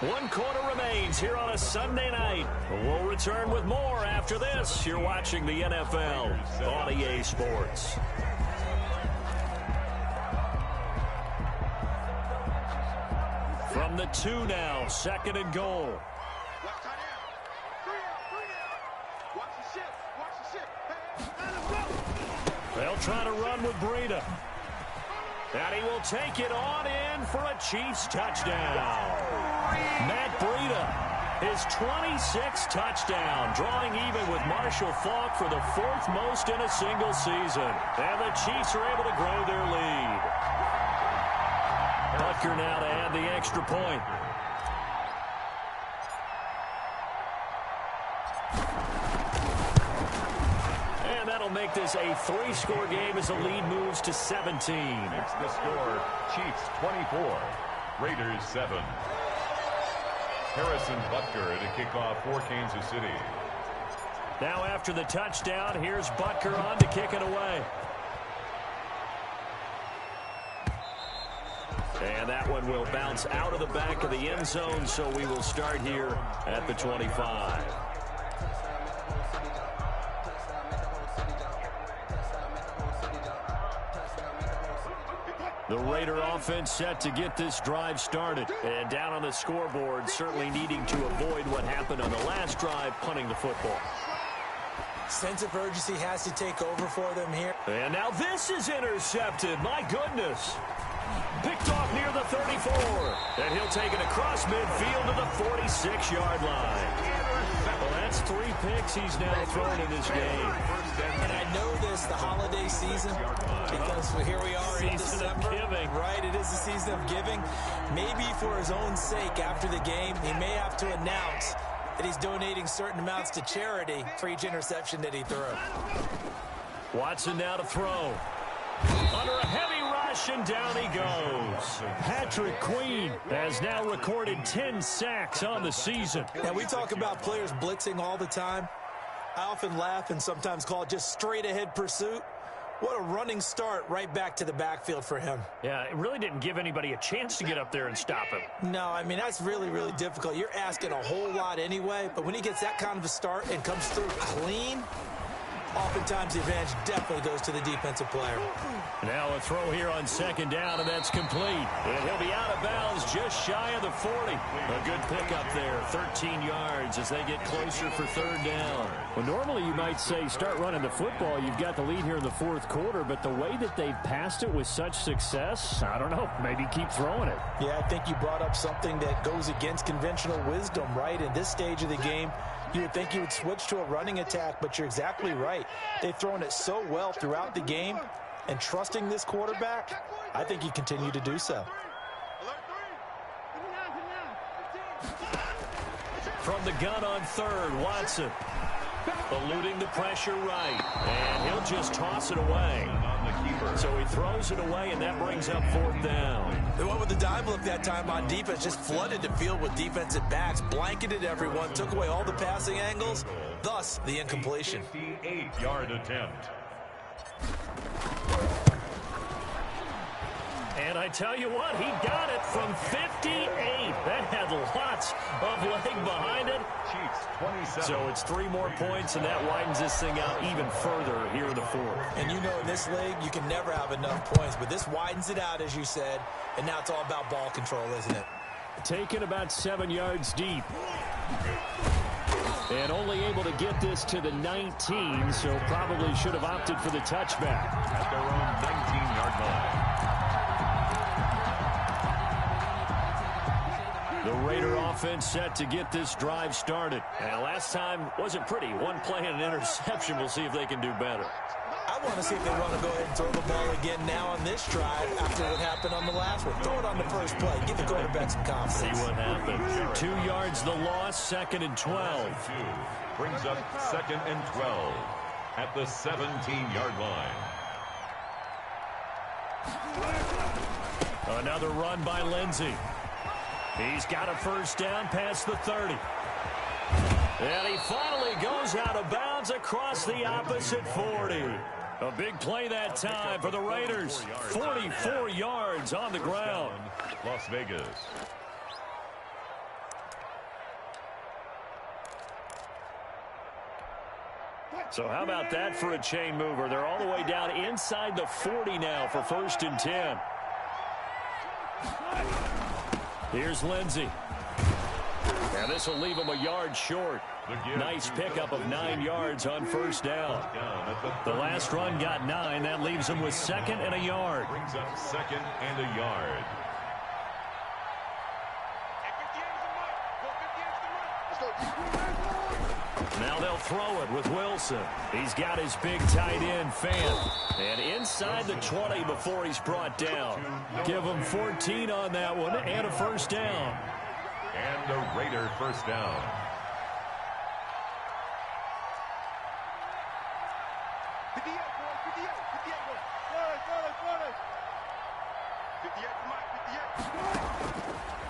1 quarter remains here on a Sunday night. We'll return with more after this. You're watching the NFL on EA Sports. From the 2 now, second and goal. Watch tight end. 3 out. Watch the shit. Watch the shit. Hey, They'll try to run with Breida. And he will take it on in for a Chiefs touchdown. Matt Breida, his 26th touchdown, drawing even with Marshall Faulk for the 4th most in a single season. And the Chiefs are able to grow their lead. Butker now to add the extra point. And that'll make this a 3-score game as the lead moves to 17. Next the score, Chiefs 24, Raiders 7. Harrison Butker to kick off for Kansas City. Now after the touchdown, here's Butker on to kick it away. And that one will bounce out of the back of the end zone, so we will start here at the 25. The Raider offense set to get this drive started. And down on the scoreboard, certainly needing to avoid what happened on the last drive, punting the football. Sense of urgency has to take over for them here. And now this is intercepted. My goodness. Picked off near the 34. And he'll take it across midfield to the 46-yard line. Well, that's 3 picks he's now thrown in this game. And I know this, the holiday season, because here we are in December. Giving. Right, it is the season of giving. Maybe for his own sake after the game, he may have to announce that he's donating certain amounts to charity for each interception that he threw. Watson now to throw. Under a heavy rush, and down he goes. Patrick Queen has now recorded 10 sacks on the season. Now, we talk about players blitzing all the time. I often laugh and sometimes call it just straight-ahead pursuit. What a running start right back to the backfield for him. Yeah, it really didn't give anybody a chance to get up there and stop him. No, I mean, that's really, really difficult. You're asking a whole lot anyway, but when he gets that kind of a start and comes through clean, oftentimes the advantage definitely goes to the defensive player. Now a throw here on second down, and that's complete. And he'll be out of bounds just shy of the 40. A good pickup there, 13 yards as they get closer for third down. Well, normally you might say start running the football. You've got the lead here in the 4th quarter, but the way that they've passed it with such success, I don't know, maybe keep throwing it. Yeah, I think you brought up something that goes against conventional wisdom, right? In this stage of the game, you would think you would switch to a running attack, but you're exactly right. They've thrown it so well throughout the game, and trusting this quarterback, I think you continue to do so. From the gun on third, Watson. Eluding the pressure right. And he'll just toss it away. So he throws it away, and that brings up 4th down. They went with the dime look that time on defense, just flooded the field with defensive backs, blanketed everyone, took away all the passing angles, thus the incompletion. 58-yard attempt. And I tell you what, he got it from 58. That had lots of leg behind it. Chiefs 27. So it's 3 more points, and that widens this thing out even further here in the 4th. And you know in this league, you can never have enough points, but this widens it out, as you said, and now it's all about ball control, isn't it? Taken about 7 yards deep. And only able to get this to the 19, so probably should have opted for the touchback. At their own 19-yard line. The Raider offense set to get this drive started. And last time wasn't pretty. 1 play and an interception. We'll see if they can do better. I want to see if they want to go ahead and throw the ball again now on this drive after what happened on the last one. Throw it on the first play. Give the quarterback some confidence. See what happens. 2 yards the loss, 2nd and 12. Brings up 2nd and 12 at the 17-yard line. Another run by Lindsey. He's got a 1st down past the 30. And he finally goes out of bounds across the opposite 40. A big play that time for the Raiders. 44 yards on the ground. Las Vegas. So how about that for a chain mover? They're all the way down inside the 40 now for 1st and 10. Here's Lindsey. And this will leave him a yard short. Nice pickup of 9 yards on 1st down. The last run got 9. That leaves him with 2nd and a yard. Brings up 2nd and a yard. Now they'll throw it with Wilson. He's got his big tight end, Fant. And inside the 20 before he's brought down. Give him 14 on that one and a 1st down. And a Raider 1st down.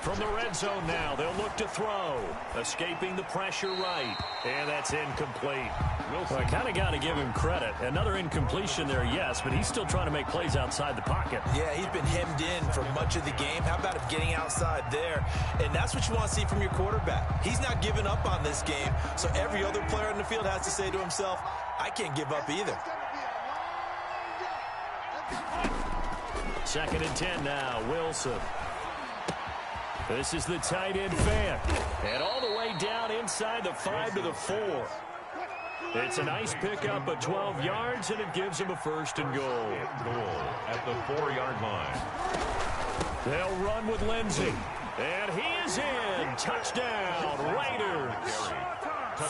From the red zone now, they'll look to throw. Escaping the pressure right. And that's incomplete. Well, I kind of got to give him credit. Another incompletion there, yes, but he's still trying to make plays outside the pocket. Yeah, he's been hemmed in for much of the game. How about him getting outside there? And that's what you want to see from your quarterback. He's not giving up on this game, so every other player on the field has to say to himself, I can't give up either. 2nd and 10 now, Wilson. This is the tight end, Fant. And all the way down inside the 5 to the 4. It's a nice pickup of 12 yards, and it gives him a 1st and goal. Goal at the 4-yard line. They'll run with Lindsey. And he is in. Touchdown, Raiders.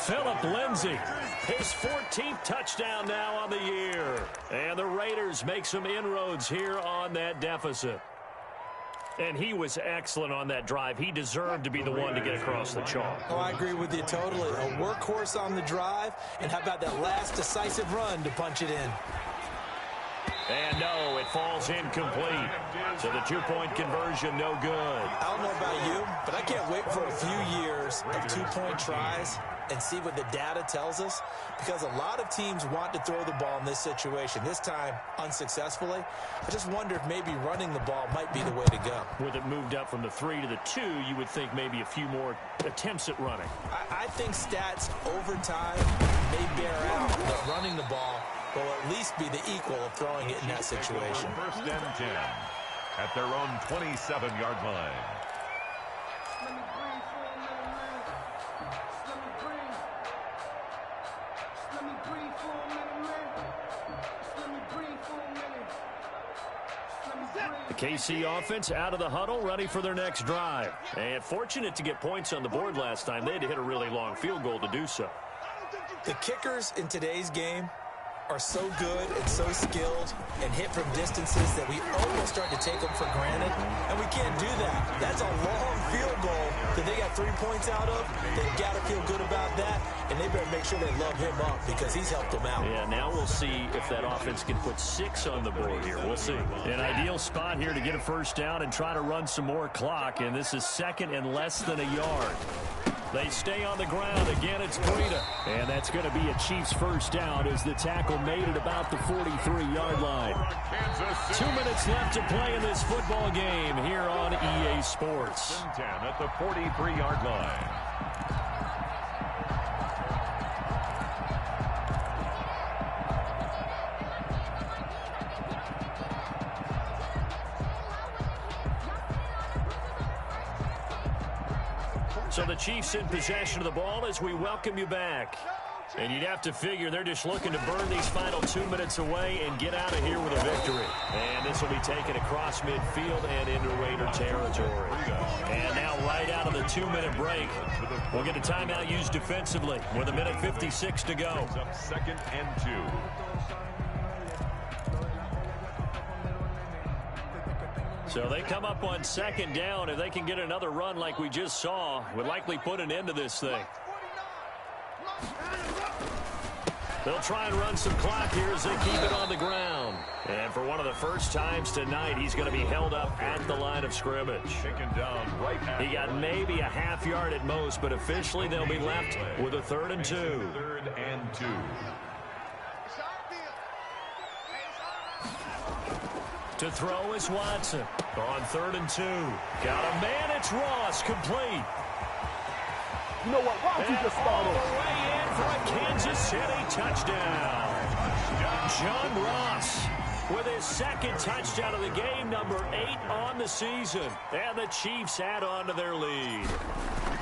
Philip Lindsey, his 14th touchdown now on the year. And the Raiders make some inroads here on that deficit. And he was excellent on that drive. He deserved to be the one to get across the chalk. Oh, I agree with you totally. A workhorse on the drive, and how about that last decisive run to punch it in? And no, it falls incomplete. So the 2-point conversion, no good. I don't know about you, but I can't wait for a few years of 2-point tries and see what the data tells us, because a lot of teams want to throw the ball in this situation. This time, unsuccessfully. I just wonder if maybe running the ball might be the way to go. With it moved up from the 3 to the 2, you would think maybe a few more attempts at running. I think stats over time may bear out that running the ball will at least be the equal of throwing it in that situation. 1st and 10 at their own 27-yard line. The KC offense out of the huddle, ready for their next drive. And fortunate to get points on the board last time. They had to hit a really long field goal to do so. The kickers in today's game are so good and so skilled and hit from distances that we almost start to take them for granted, and we can't do that. That's a long field goal that they got 3 points out of. They've got to feel good about that, and they better make sure they love him up because he's helped them out. Yeah, now we'll see if that offense can put 6 on the board here. We'll see. An ideal spot here to get a first down and try to run some more clock, and this is second and less than a yard. They stay on the ground. Again, it's Breida. And that's going to be a Chiefs first down as the tackle made it about the 43-yard line. 2 minutes left to play in this football game here on EA Sports. 10 at the 43-yard line. So the Chiefs in possession of the ball as we welcome you back. And you'd have to figure they're just looking to burn these final 2 minutes away and get out of here with a victory. And this will be taken across midfield and into Raider territory. And now right out of the 2-minute break, we'll get a timeout used defensively with 1:56 to go. Up 2nd and 2. So they come up on 2nd down. If they can get another run like we just saw, would likely put an end to this thing. They'll try and run some clock here as they keep it on the ground. And for one of the first times tonight, he's going to be held up at the line of scrimmage. Taken down right at he got maybe a half yard at most, but officially they'll be left with a 3rd and 2. 3rd and 2. To throw is Watson on 3rd and 2. Got a man, it's Ross, complete. You know what? Why don't you just start All over? the way in for a Kansas City touchdown. John Ross with his 2nd touchdown of the game, number 8 on the season. And the Chiefs add on to their lead.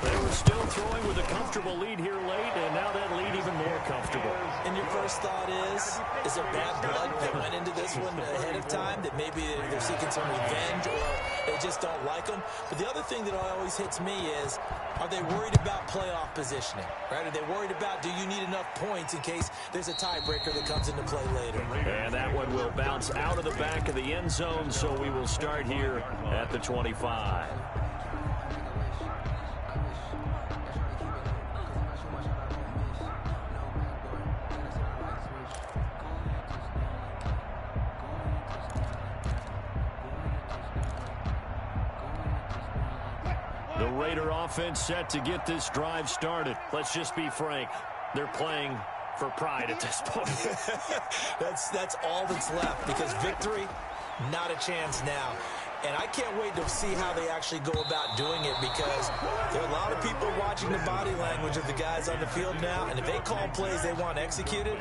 They were still throwing with a comfortable lead here late, and now that lead even more comfortable. And your first thought is there bad blood that went into this one ahead of time, that maybe they're seeking some revenge or they just don't like them? But the other thing that always hits me is, are they worried about playoff positioning? Right? Are they worried about, do you need enough points in case there's a tiebreaker that comes into play later? And that one will bounce out of the back of the end zone, so we will start here at the 25. The Raider offense set to get this drive started. Let's just be frank. They're playing for pride at this point. That's all that's left, because victory, not a chance now. And I can't wait to see how they actually go about doing it, because there are a lot of people watching the body language of the guys on the field now, and if they call plays they want executed,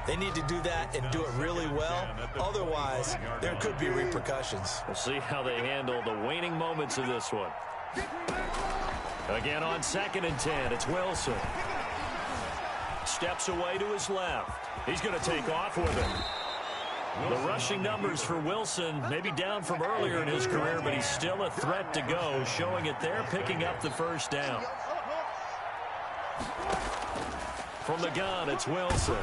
they need to do that and do it really well. Otherwise, there could be repercussions. We'll see how they handle the waning moments of this one. Again on 2nd and 10, it's Wilson. Steps away to his left. He's going to take off with it. The rushing numbers for Wilson maybe down from earlier in his career, but he's still a threat to go, showing it there, picking up the first down. From the gun, it's Wilson.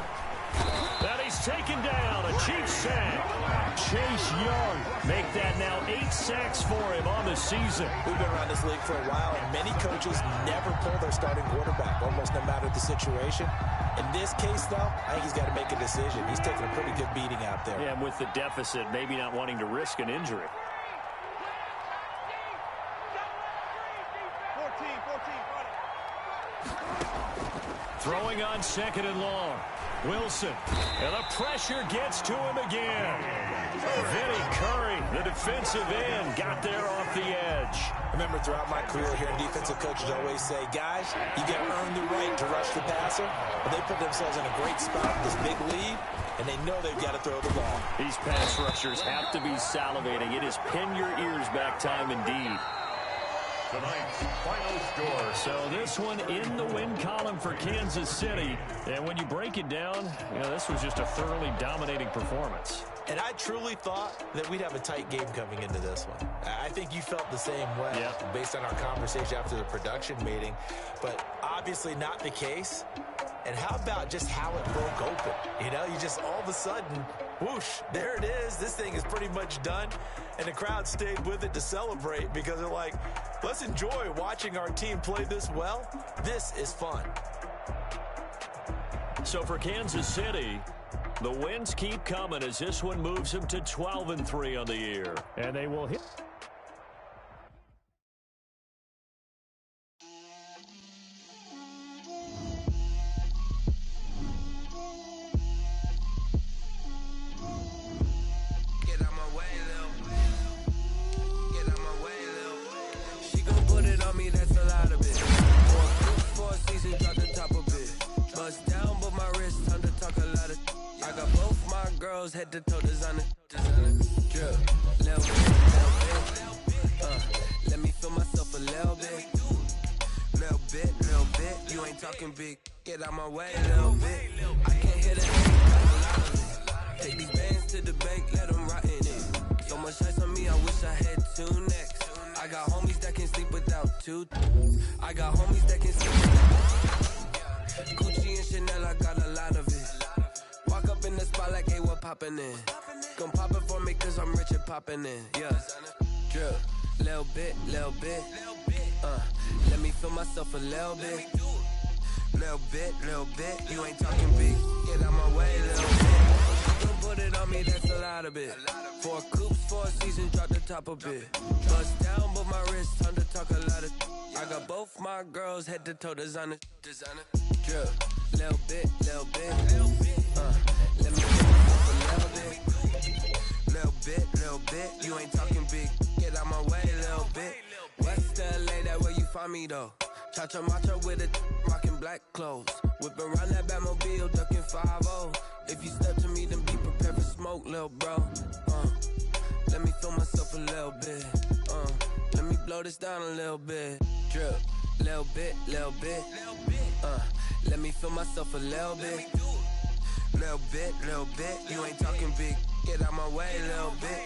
That he's taken down, a Chiefs sack. Chase Young make that now 8 sacks for him on the season. We've been around this league for a while, and many coaches never pull their starting quarterback, almost no matter the situation. In this case, though, I think he's got to make a decision. He's taking a pretty good beating out there. Yeah, and with the deficit, maybe not wanting to risk an injury. 14, Throwing on 2nd and long. Wilson, and the pressure gets to him again. Vinny Curry, the defensive end, got there off the edge. Remember, throughout my career here, defensive coaches always say, guys, you got to earn the right to rush the passer. But they put themselves in a great spot with this big lead, and they know they've got to throw the ball. These pass rushers have to be salivating. It is pin your ears back time indeed. Tonight's final score. So this one in the win column for Kansas City. And when you break it down, you know, this was just a thoroughly dominating performance. And I truly thought that we'd have a tight game coming into this one. I think you felt the same way based on our conversation after the production meeting. But obviously not the case. And how about just how it broke open? You know, you just all of a sudden, whoosh, there it is. This thing is pretty much done. And the crowd stayed with it to celebrate because they're like, let's enjoy watching our team play this well. This is fun. So for Kansas City, the wins keep coming as this one moves them to 12-3 on the year. And they will hit. Head to toe designer, drip, little bit, let me feel myself a little bit, you ain't talking big, get out my way a little bit, I can't hear that, take these bands to the bank, let them rot in it, so much ice on me, I wish I had two necks, I got homies that can sleep without two, I got homies that can sleep without, Gucci and Chanel, I got a lot of it. Walk up in the spot like, hey, what poppin' in? Gon' pop it for me cause I'm rich and poppin' in, yeah. Drip, little bit, let me feel myself a little bit. Little bit, you ain't talking big, get out my way, little bit. Don't put it on me, that's a lot of it. 4 coops, 4 seasons, drop the top a bit. Bust down, but my wrist, time to talk a lot of. I got both my girls, head to toe designer. Drip, little bit, let me feel myself a little bit, you ain't talking big, get out my way a little bit. West LA, that where you find me though. Cha-cha matcha with a rockin' black clothes. Whip around that Batmobile, ducking 5-0. If you step to me, then be prepared for smoke, lil' bro. Let me feel myself a little bit. Let me blow this down a little bit. Drip, little bit. Let me feel myself a little bit. Little bit, you ain't talking big, get out my way a little bit.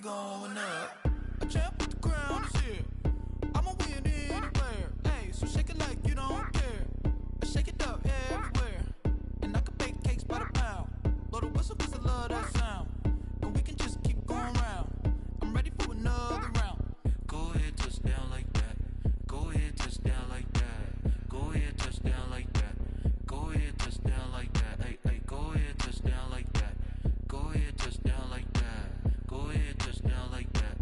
Going up, a champ with the crown is here. I'ma win anywhere. Hey, so shake it like you don't care. I shake it up everywhere. And I can bake cakes by the pound. Blow the whistle cause I love that sound. And we can just keep going round. I'm ready for another round. Go ahead, touch down like that. Go ahead, touch down like that. Go ahead, touch down like that. Go ahead, touch down like that. Hey, go ahead, touch down like that. Go ahead, touch down like that. Go ahead, touch down like that.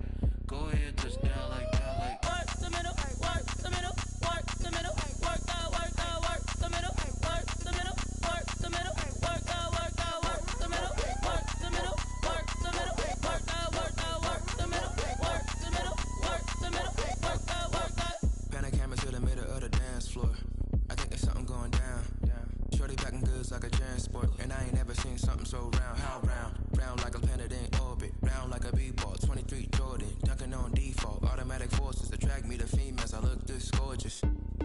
Go ahead, touch down like that. Like work the middle, work the middle, work the middle, work the middle, work the middle, work the middle, work the middle, work the middle, work the middle, work the middle, work the middle, work the middle, work the. Pan a camera to the middle of the dance floor. I think there's something going down. Shorty packing goods like a transport, and I ain't never seen something so round. How round? Round like a planet in orbit, round like a b-ball. 23 Jordan, dunking on default. Automatic forces attract me to females. I look this gorgeous.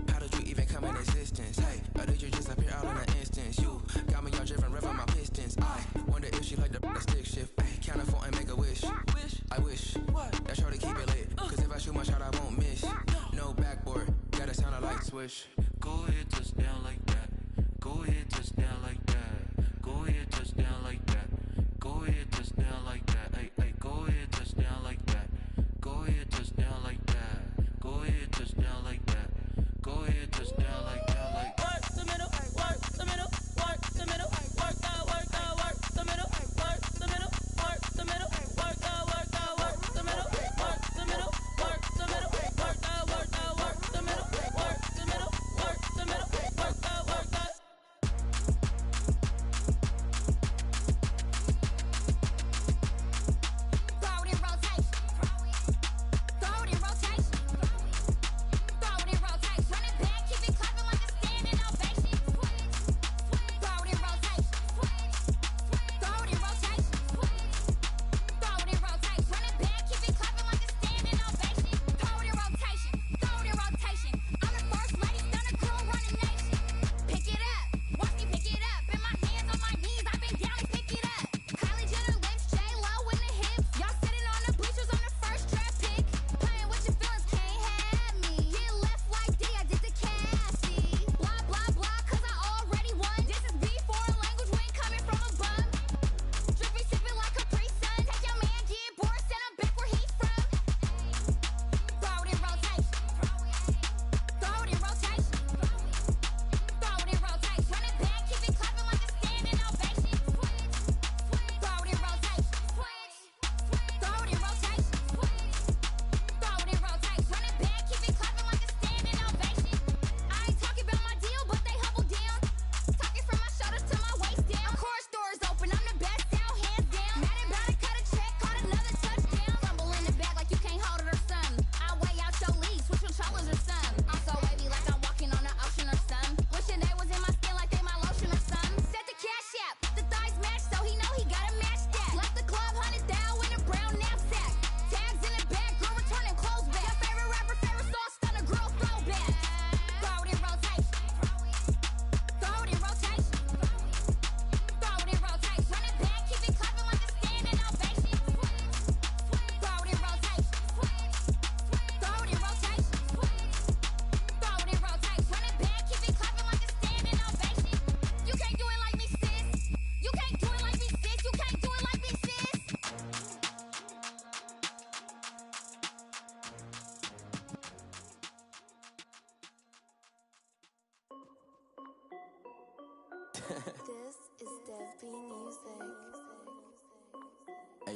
How did you even come in existence? Hey, or did you just appear out in an instance? You got me all driven, revving my pistons. I wonder if she like the stick shift. Ay, count it 4 and make a wish. I wish that shorty keep it lit. Cause if I shoot my shot, I won't miss. No backboard, gotta sound a light switch. Go ahead, touch down like that. Go ahead, touch down like that. Go ahead, touch down like that. Go ahead, touch down like that. Hey, go ahead, touch down like that. Go ahead, touch down like that. Go ahead, touch down like that. Go ahead, touch down like that. Like work the middle, work the middle, work the middle, work the middle, work the middle, work the middle, work the middle, work the middle, work the middle, work the middle, work the middle, work the middle, work the middle, work the.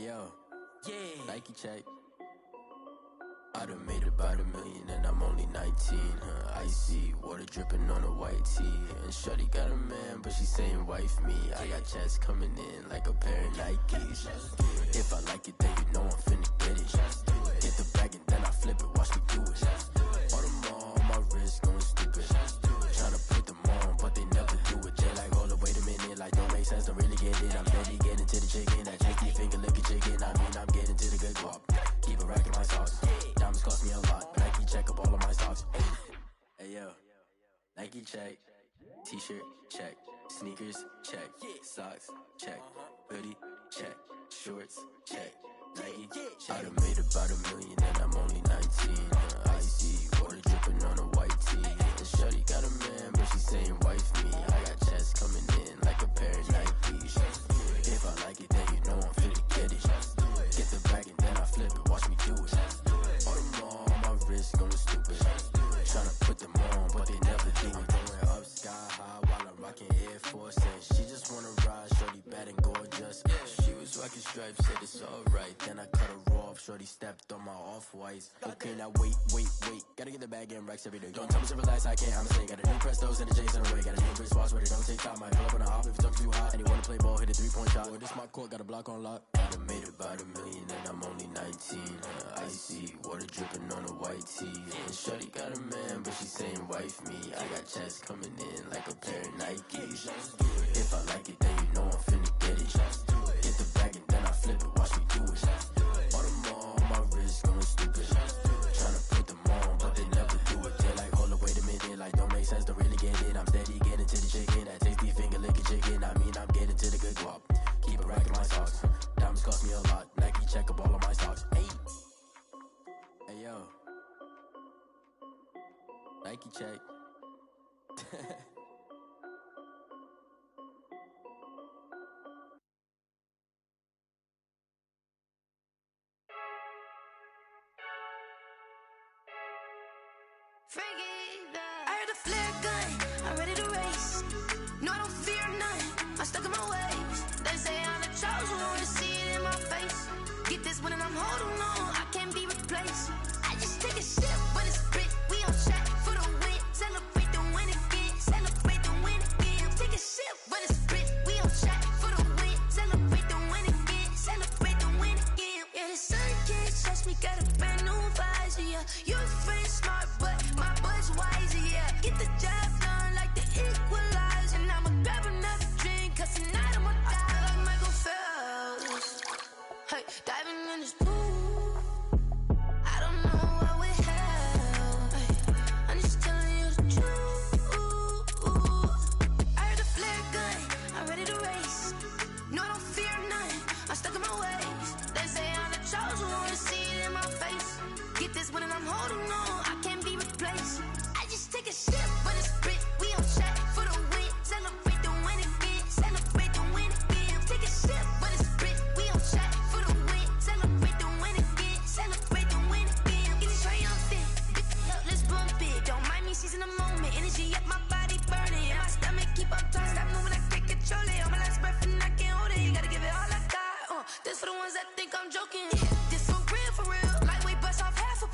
yo, Nike check. I done made about $1 million and I'm only 19. Icy water dripping on a white tee. And shorty got a man, but she saying wife me. I got chats coming in like a pair of Nikes. If I like it, then you know I'm finna get it. Get the bag and then I flip it, watch me do it. All them on my wrist going stupid. Tryna put them on, but they never do it. They like, hold up, wait a minute, like don't make sense, don't really get it. I'm steady getting to the chicken, that tricky finger licking chicken. I mean, I'm getting to the good guap. Keep a rack in my socks. Diamonds cost me a lot. Nike check up all of my stocks. Hey yo, Nike check. T-shirt check. Sneakers check. Socks check. Hoodie check. Shorts check. Nike. I done made about $1 million and I'm only 19. Icy water dripping on a white tee. And shorty got a man, but she saying wife me. I got chats coming in like a pair of Nikes. If I like it, then you know I'm finna get it. Get the bag and then I flip it, watch me do it. All them on my wrist going stupid. Tryna put them on, but they never do it. Going up sky high while I'm rocking Air Force. And she just wanna ride, shorty bad and gorgeous. She was rocking stripes, said it's alright. Then I cut her off, shorty stepped on my off-whites. Okay, now wait. Gotta get the bag and racks every day. Don't tell me to relax, I can't, I'ma say. Got a new Prestos and a J's in a way. Got a new wristwatch, but it don't take time. I pull up on a hop if it's up too hot. And you wanna play ball, hit a 3-point shot. Boy, this my court, got a block on lock. I done made about $1 million and I'm only 19. Icy water dripping on a white tee. And shorty got a man, but she saying wife me. I got chats coming in like a pair of Nikes. If I like it, then you know I'm finna get it. Get the bag and then I flip it, watch me do it. All them on my wrist going stupid. Tryna put them on, but they never do it. They like, hold up, wait a minute, like don't make sense, don't really get it. I'm steady getting to the chicken, that tasty finger licking chicken. I mean, I'm getting to the good guap. Keep a rack in my socks. Diamonds cost me a lot. Nike check up all of my stocks. Hey yo, Nike check. I heard a flare gun, I'm ready to race. No, I don't fear nothing, I'm stuck in my ways. They say I'm the chosen one, to see it in my face. Get this one and I'm holding on, I can't be replaced. I just take a sip when it's spit, we on track for the win. Celebrate the win again, celebrate the win again. Take a sip when it's spit, we on track for the win. Celebrate the win again, celebrate the win again. Yeah, the sun can't touch me, got a brand new visor, yeah. Your friend smart, but my boy's wiser, yeah. Get the job done like the equalizer. And I'ma grab another drink, cause tonight I'ma die like Michael Phelps. Hey, diving in this pool, I don't know what we have. Hey, I'm just telling you the truth. I heard a flare gun, I'm ready to race. No, I don't fear nothing, I'm stuck in my ways. They say I'm the chosen one, to see it in my face. Get this one and I'm holding on, I can't be replaced. I just take a sip when it's spit, we on track for the win. Celebrate the win again, celebrate the win again. Take a sip when it's spit, we on track for the win. Celebrate the win again, celebrate the win again. Get it triumphant, up, let's bump it. Don't mind me seizing the moment, energy up my body burning. And my stomach keep up tight, stop moving, I can't control it. On my last breath and I can't hold it, you gotta give it all I got. This for the ones that think I'm joking. This for real, lightweight bust off half a.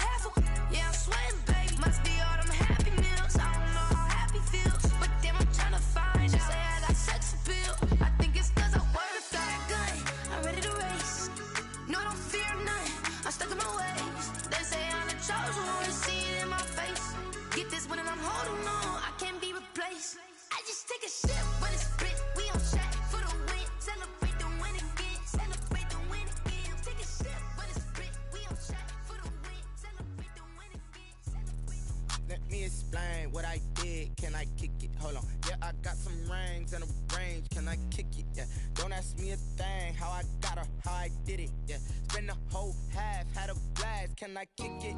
Yeah, I'm sweating, babe, must be all them happy meals. I don't know how happy feels, but damn, I'm tryna find out. Say I got sex appeal, I think it's cause I wear a fire gun, I'm ready to race. No, I don't fear nothing, I'm stuck in my ways. They say I'm the chosen one, to see it in my face. Get this one and I'm holding on, I can't be replaced. I just take a sip when it's spit, we on track for the win. Celebrate the win again, celebrate the win again. Take a sip when it's spit, we on track for the win. Celebrate the win again, celebrate the win. Let me explain what I did. Can I kick it? Hold on. Yeah, I got some rings and a range. Can I kick it? Yeah. Don't ask me a thing. How I got her, how I did it. Yeah. Spend the whole half, had a blast. Can I kick it?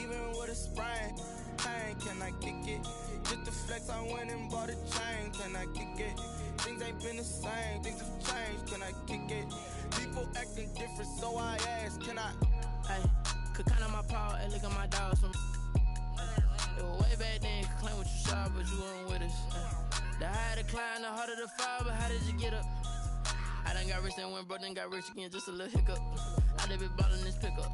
Even with a sprain, pain. Can I kick it? Just to flex, I went and bought a chain. Can I kick it? Things ain't been the same. Things have changed. Can I kick it? People acting different, so I ask. Can I? Hey, could count on my power and look at my dogs from. It was way back then, could claim what you saw, but you weren't with us. The higher the climb, the harder the fall, but how did you get up? I I done got rich and went broke, then got rich again, just a little hiccup. I done been ballin' this pickup.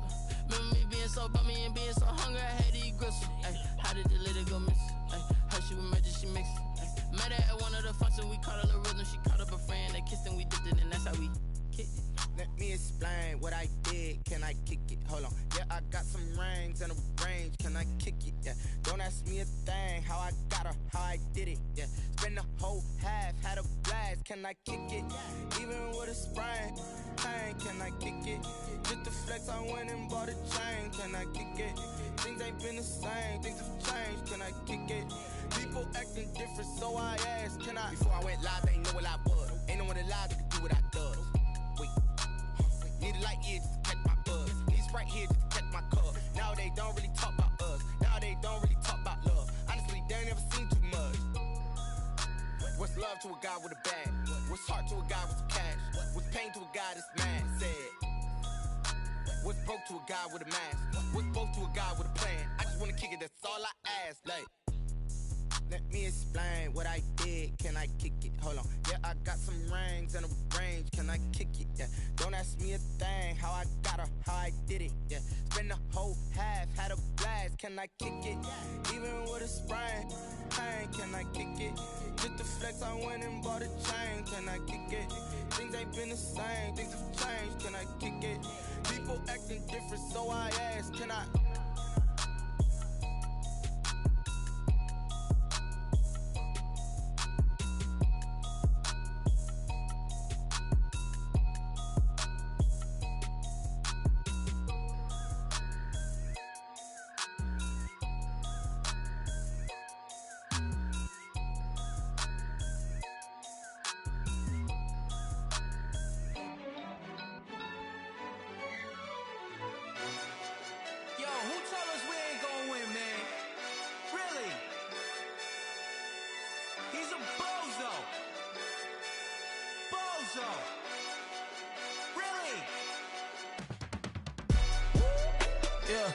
Remember me being so bummy and being so hungry, I had to eat gristle. Ay, how did the lady go miss? Ay, how she was magic, she mixed it. Met her at one of the functions, we caught a little rhythm. She caught up a friend, they kissed and we dipped it, and that's how we kicked it. Let me explain what I did. Can I kick it? Hold on. Yeah, I got some rings and a range. Can I kick it? Yeah. Don't ask me a thing. How I got her, how I did it. Yeah. Spend the whole half, had a blast. Can I kick it? Even with a sprain. Pain, can I kick it? Just the flex, I went and bought a chain. Can I kick it? Things ain't been the same. Things have changed. Can I kick it? People acting different, so I asked. Can I? Before I went live, they ain't know what I was. Ain't no one alive that could do what I does. Wait. Need a light here just to catch my buzz. Need Sprite here just to catch my cup. Now they don't really talk about us. Now they don't really talk about love. Honestly, they ain't never seen too much. What's love to a guy with a bag? What's heart to a guy with some cash? What's pain to a guy that's mad? Said. What's broke to a guy with a mask? What's broke to a guy with a plan? I just wanna kick it, that's all I ask. Like, let me explain what I did. Can I kick it? Hold on. Yeah, I got some rings and a range. Can I kick it? Yeah. Don't ask me a thing. How I got her, how I did it. Yeah. Spend the whole half, had a blast. Can I kick it? Even with a sprain. Pain, can I kick it? Just the flex, I went and bought a chain. Can I kick it? Things ain't been the same. Things have changed. Can I kick it? People acting different, so I ask. Can I? Yeah,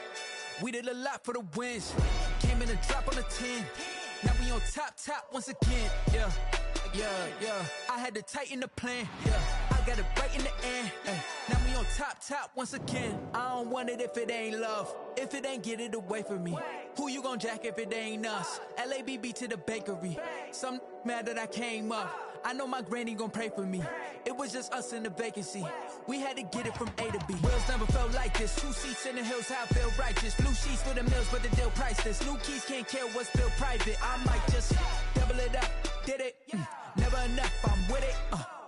we did a lot for the wins. Came in a drop on the 10. Now we on top once again. Yeah. I had to tighten the plan. Yeah, I got it right in the end. Now we on top once again. I don't want it if it ain't love. If it ain't, get it away from me. Who you gon' jack if it ain't us? LABB to the bakery. Some mad that I came up. I know my granny gon' pray for me. It was just us in the vacancy. We had to get it from A to B. Wheels never felt like this. 2 seats in the hills, how I feel righteous. Blue sheets for the mills, but the deal priceless. New keys can't care what's built private. I might just double it up. Did it? Never enough, I'm with it.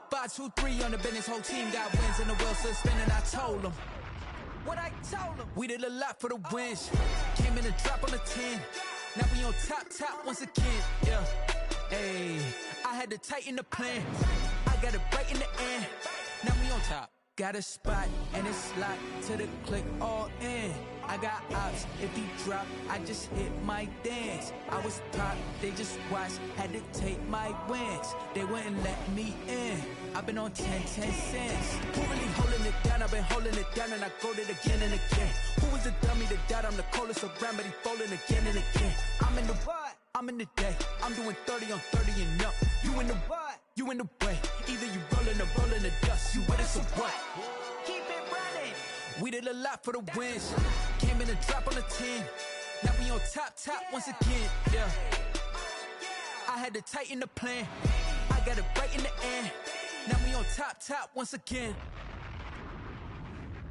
5, 2, 3 on the business. Whole team got wins and the wheels still spinning. I told them what I told them. We did a lot for the wins. Came in a drop on the 10. Now we on top once again. Yeah. Hey, I had to tighten the plan. I got it right in the end. Now we on top. Got a spot and it's locked to the click all in. I got ops, if he drop, I just hit my dance. I was top, they just watched, had to take my wins. They wouldn't let me in. I've been on 10 cents. Who really holding it down? I've been holding it down and I go it again and again. Who was the dummy that died? I'm the coldest around, but he falling again and again. I'm in the what? I'm in the day. I'm doing 30 on 30 and up. You in the what? You in the way. Either you rolling or rolling the dust. You with us or what? Keep it running. We did a lot for the wins. Came in a drop on the 10. Now we on top once again. Yeah. I had to tighten the plan. I got it right in the end. Now we on top once again.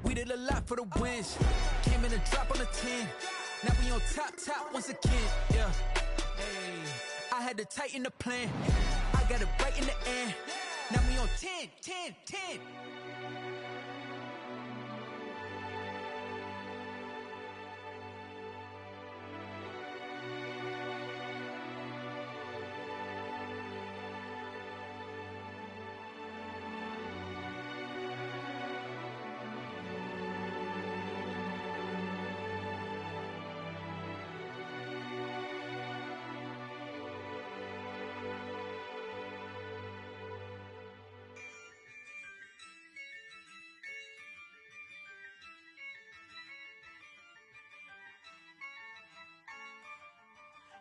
We did a lot for the wins. Came in a drop on the 10. Now we on top once again. Yeah. Hey, I had to tighten the plan. I got it right in the end. Now we on 10.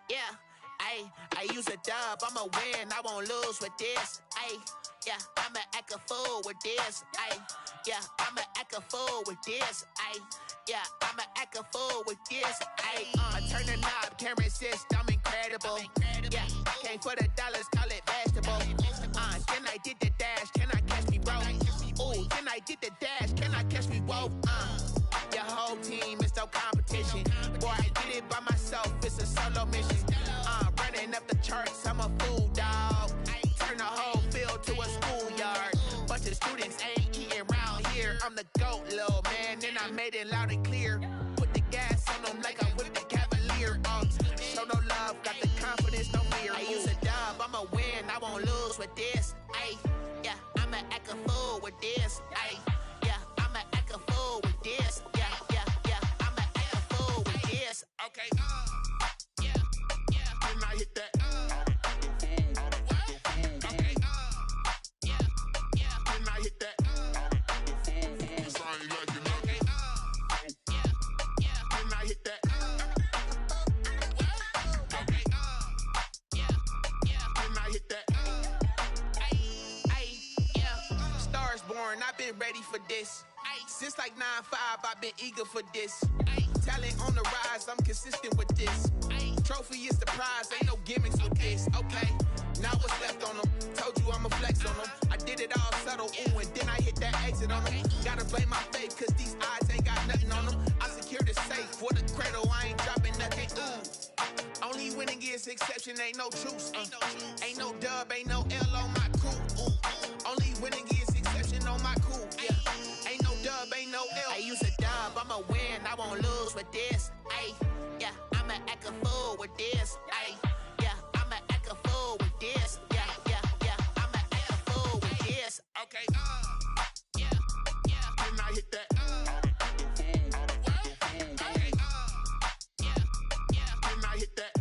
Yeah, I use a dub, I'ma win, I won't lose with this. Ayy, Yeah, I'ma act a fool with this. Ay, yeah, I'ma act a fool with this. Ay, yeah, I'ma act a fool with this. Ay, I turn the knob, camera assist, I'm incredible. Yeah, came for the dollars, call it vegetable. Then I did the dash, can I catch me, bro? Ooh, then I did the dash, can I catch me, whoa? Your whole team is no competition. Boy, I did it by myself, it's a solo mission. Running up the charts, I'm a fool, dog. Turn the whole field to a schoolyard. Bunch of students ain't eating round here. I'm the GOAT, little man, and I made it loud and clear. Put the gas on them like I'm with the Cavalier. Show no love, got the confidence, no fear. I use a dub, I'ma win, I won't lose with this. Ay, yeah, I'ma act a fool with this. Ay, yeah, I'ma act a fool with this. Yeah, yeah, yeah, I'ma act a fool with this. Okay, yeah, yeah, then I hit that. I've been ready for this. Since like 9-5, I've been eager for this. Talent on the rise, I'm consistent with this. Trophy is the prize, ain't no gimmicks with this. Okay, now what's left on them? Told you I'ma flex on them. I did it all subtle, ooh, and then I hit that exit on them. Gotta blame my faith, cause these eyes ain't got nothing on them. I secured the safe for the cradle, I ain't dropping nothing, ooh. Only winning is exception, ain't no truce. Ain't no dub, ain't no L on my crew. Only winning is exception on my crew. Yeah, ain't no dub, ain't no L. I use a dub, I'ma win, I won't lose with this. Ay, yeah, I'ma act a fool with this. Ay, yeah, I'ma act a fool with this. Yeah, yeah, yeah, I'ma act a fool with this. Okay, yeah, yeah, then I hit that. Okay, yeah, yeah, then I hit that.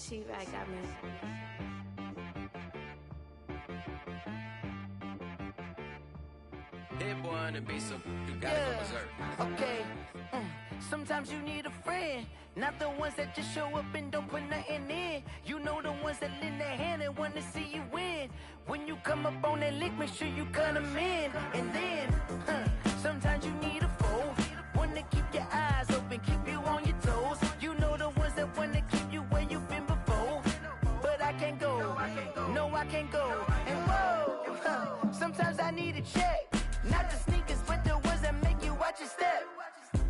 She-Rag got me. Hit boy on the beat, so you gotta go berserk. Okay. Sometimes you need a friend, not the ones that just show up and don't put nothing in. You know the ones that lend their hand and want to see you win. When you come up on that lick, make sure you cut them in. And then, sometimes you need a foe, one to keep your eyes open, keep you on your toes. You know the ones that want to keep you where you've been before. But I can't go, no I can't go. And whoa, sometimes I need a check. Not the sneakers, but the ones that make you watch your step.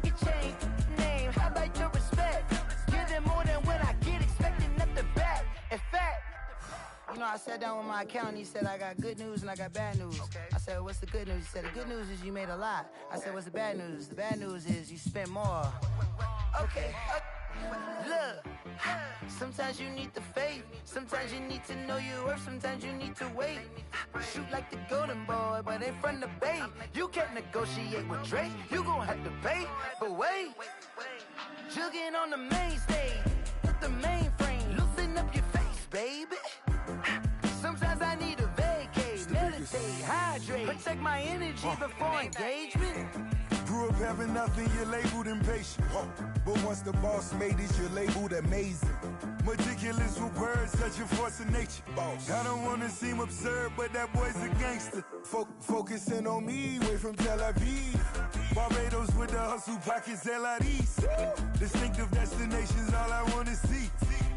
It changed name, how about your respect? Give them more than what I get, expecting nothing back. In fact, you know, I sat down with my accountant, he said, I got good news and I got bad news. I said, what's the good news? He said, the good news is you made a lot. I said, what's the bad news? The bad news is you spent more. Okay. Look, sometimes you need the faith, sometimes you need to know your worth, sometimes you need to wait. Shoot like the golden boy, but ain't from the bay. You can't negotiate with Drake, you gon' have to pay. But wait, jugging on the main stage, with the mainframe, loosen up your face, baby. Sometimes I need a vacate, meditate, hydrate, protect my energy before engagement. Grew up having nothing, you're labeled impatient. But once the boss made it, you're labeled amazing. Meticulous with words, such a force of nature. I don't wanna seem absurd, but that boy's a gangster. Focusing on me, way from Tel Aviv. Barbados with the hustle pockets, LIDs. Distinctive destinations, all I wanna see.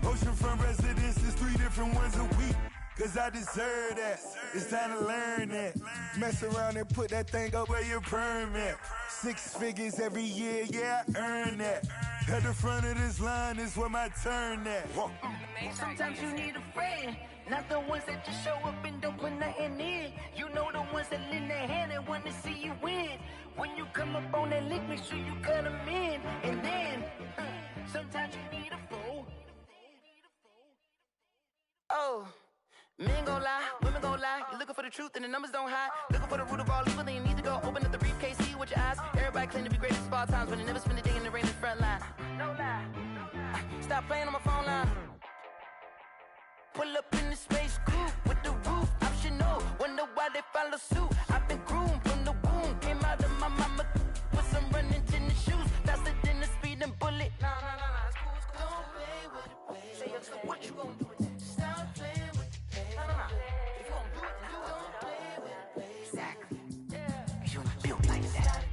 Oceanfront residences, 3 different ones a week. Cause I deserve that, it's time to learn that. Mess around and put that thing up where your permit. 6 figures every year, yeah, I earn that. At the front of this line is where my turn at. Sometimes you need a friend, not the ones that just show up and don't put nothing in. You know the ones that lend their hand and want to see you win. When you come up on that lick, make sure you cut them in. And then, sometimes you need a fool. Oh, men gon' lie, women gon' lie. You're looking for the truth and the numbers don't hide. Looking for the root of all evil, then you need to go open up the briefcase, see with your eyes. Everybody claim to be great at small times, but they never spend a day in the rain in the front line. No lie. Stop playing on my phone line. Pull up in the space coupe with the roof optional. Wonder why they follow suit. I've been groomed from the womb. Came out of my mama with some running tennis shoes. Faster than the speeding bullet. Nah, it's cool, it's cool. Don't play with it, play. Say, so what you gon' do with it? Stop playing with it, play. Nah. If you gon' do it, then don't play with it, play. Exactly. Yeah. Cause you ain't built like that.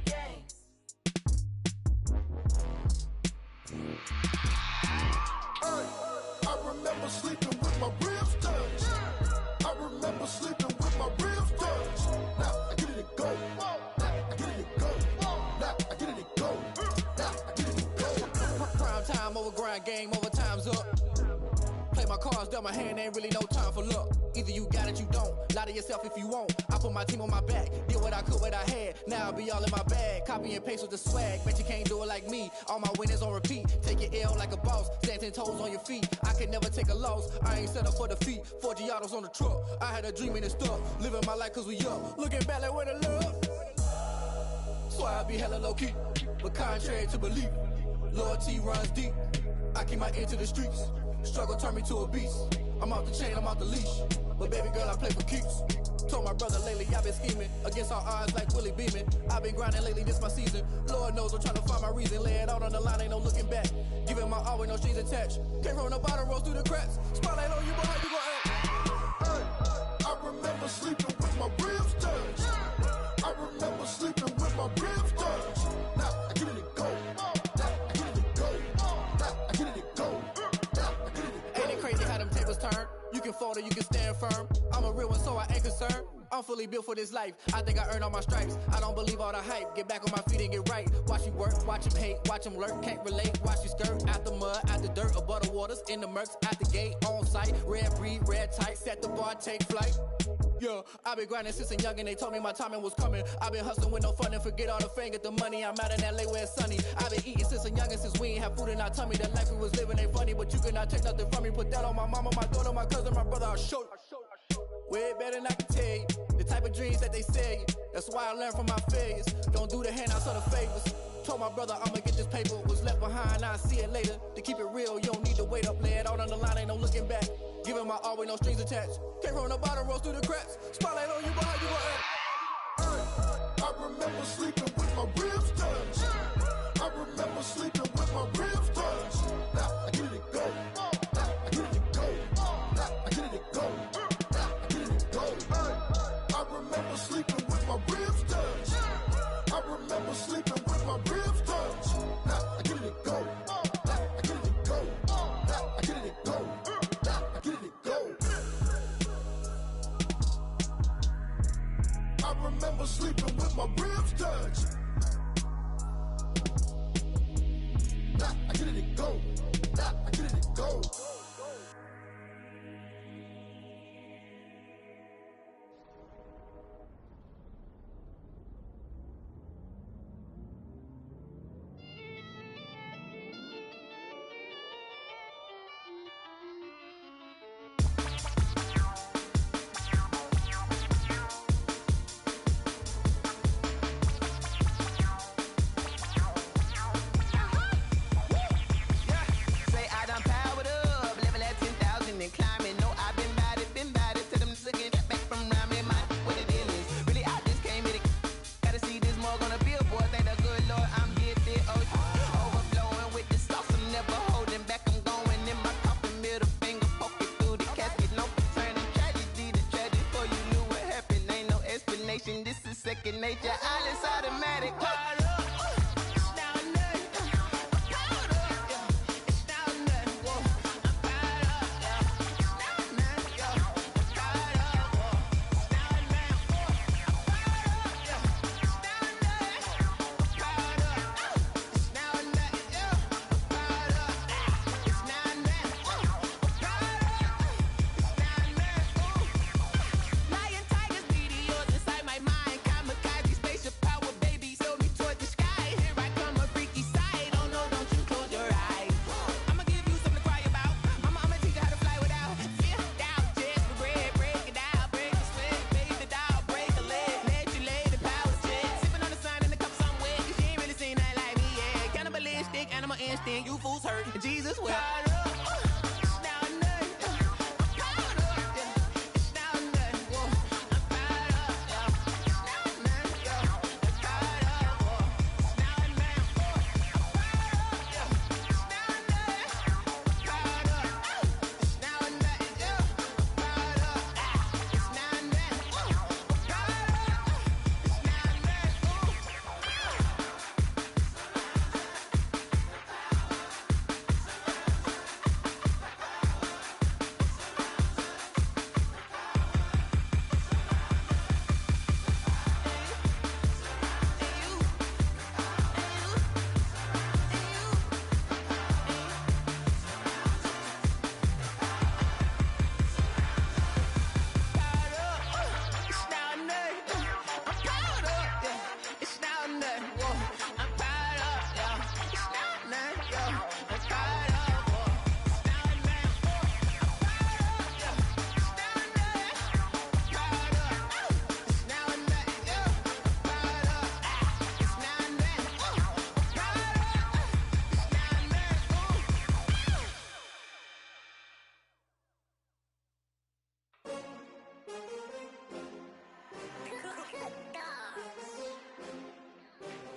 I remember sleeping with my ribs touched. I remember sleeping with my ribs touched. Now I get it to go. Now I get it to go. Now I get it to go. Now I get it to go. Prime time over grind game, over time's up. Play my cards, dealt my hand, ain't really no time for luck. Either you got it, you don't. Lie to yourself if you won't. I put my team on my back, did what I could, what I had. Now I'll be all in my bag. Copy and paste with the swag. Bet you can't do it like me. All my winners on repeat. Take your L like a boss. Stand 10 toes on your feet. I can never take a loss. I ain't set up for defeat. 4 Giottos on the truck. I had a dream and it stuck. Living my life cause we up. Looking back like where the love. So I be hella low key. But contrary to belief, loyalty runs deep. I keep my ear to the streets. Struggle turned me to a beast. I'm off the chain, I'm off the leash. But baby girl, I play for keeps. Told my brother lately, I've been scheming. Against all odds like Willie Beeman. I've been grinding lately, this my season. Lord knows I'm trying to find my reason. Lay it out on the line, ain't no looking back. Giving my all with no strings attached. Came from the bottom, rose through the cracks. Spotlight on you, boy, how you gon' act? Hey, I remember sleeping with my ribs touched. I remember sleeping with my ribs touched. Now I get it to go. Now I get it to go. Now I get it to go. Now I get it to go. Ain't it crazy how them tables turn? You can fold or you can stand firm. I'm a real one, so I ain't concerned. I'm fully built for this life. I think I earned all my stripes. I don't believe all the hype. Get back on my feet and get right. Watch you work, watch him hate, watch him lurk. Can't relate, watch you skirt. Out the mud, out the dirt, above the waters, in the murks, out the gate, on site. Red breed, red tight, set the bar, take flight. Yeah, I been grinding since a young and they told me my timing was coming. I been hustling with no fun and forget all the fame, get the money. I'm out in LA where it's sunny. I been eating since a young and since we ain't have food in our tummy. The life we was living ain't funny, but you cannot take nothing from me. Put that on my mama, my daughter, my cousin, my brother, I'll show you. Way better than I can tell you. The type of dreams that they sell you. That's why I learned from my failures. Don't do the handouts or the favors. Told my brother I'ma get this paper. Was left behind, I'll see it later. To keep it real, you don't need to wait up. Lay it out on the line, ain't no looking back. Giving my all with no strings attached. Came from the bottom, rose through the cracks. Spotlight on you, boy, how you gon' act? I remember sleeping with my ribs touched. I remember sleeping with my ribs touched. Now I get it to go. Now I get it to go. Now I get it to go. Now I get it to go. I remember sleeping with my ribs touched. I remember sleeping with my ribs touched. Now I get it to go. Now I get it to go. Now I get it to go. Now I get it to go. I remember sleeping with my ribs touched. Now I get it to go. Now I get it to go. This is second nature, all is automatic.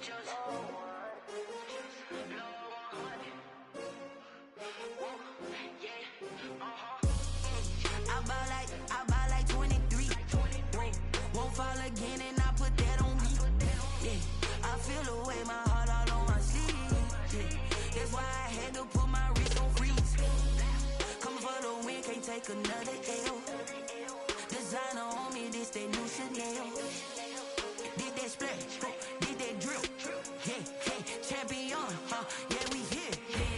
I buy like 23. Won't fall again and I put that on me. Yeah, I feel the way, my heart all on my sleeve. Yeah, that's why I had to put my wrist on freeze. Coming for the win, can't take another L. Designer on me, this that new Chanel. Did that splash, did that drill. Yeah, champion, yeah, we here.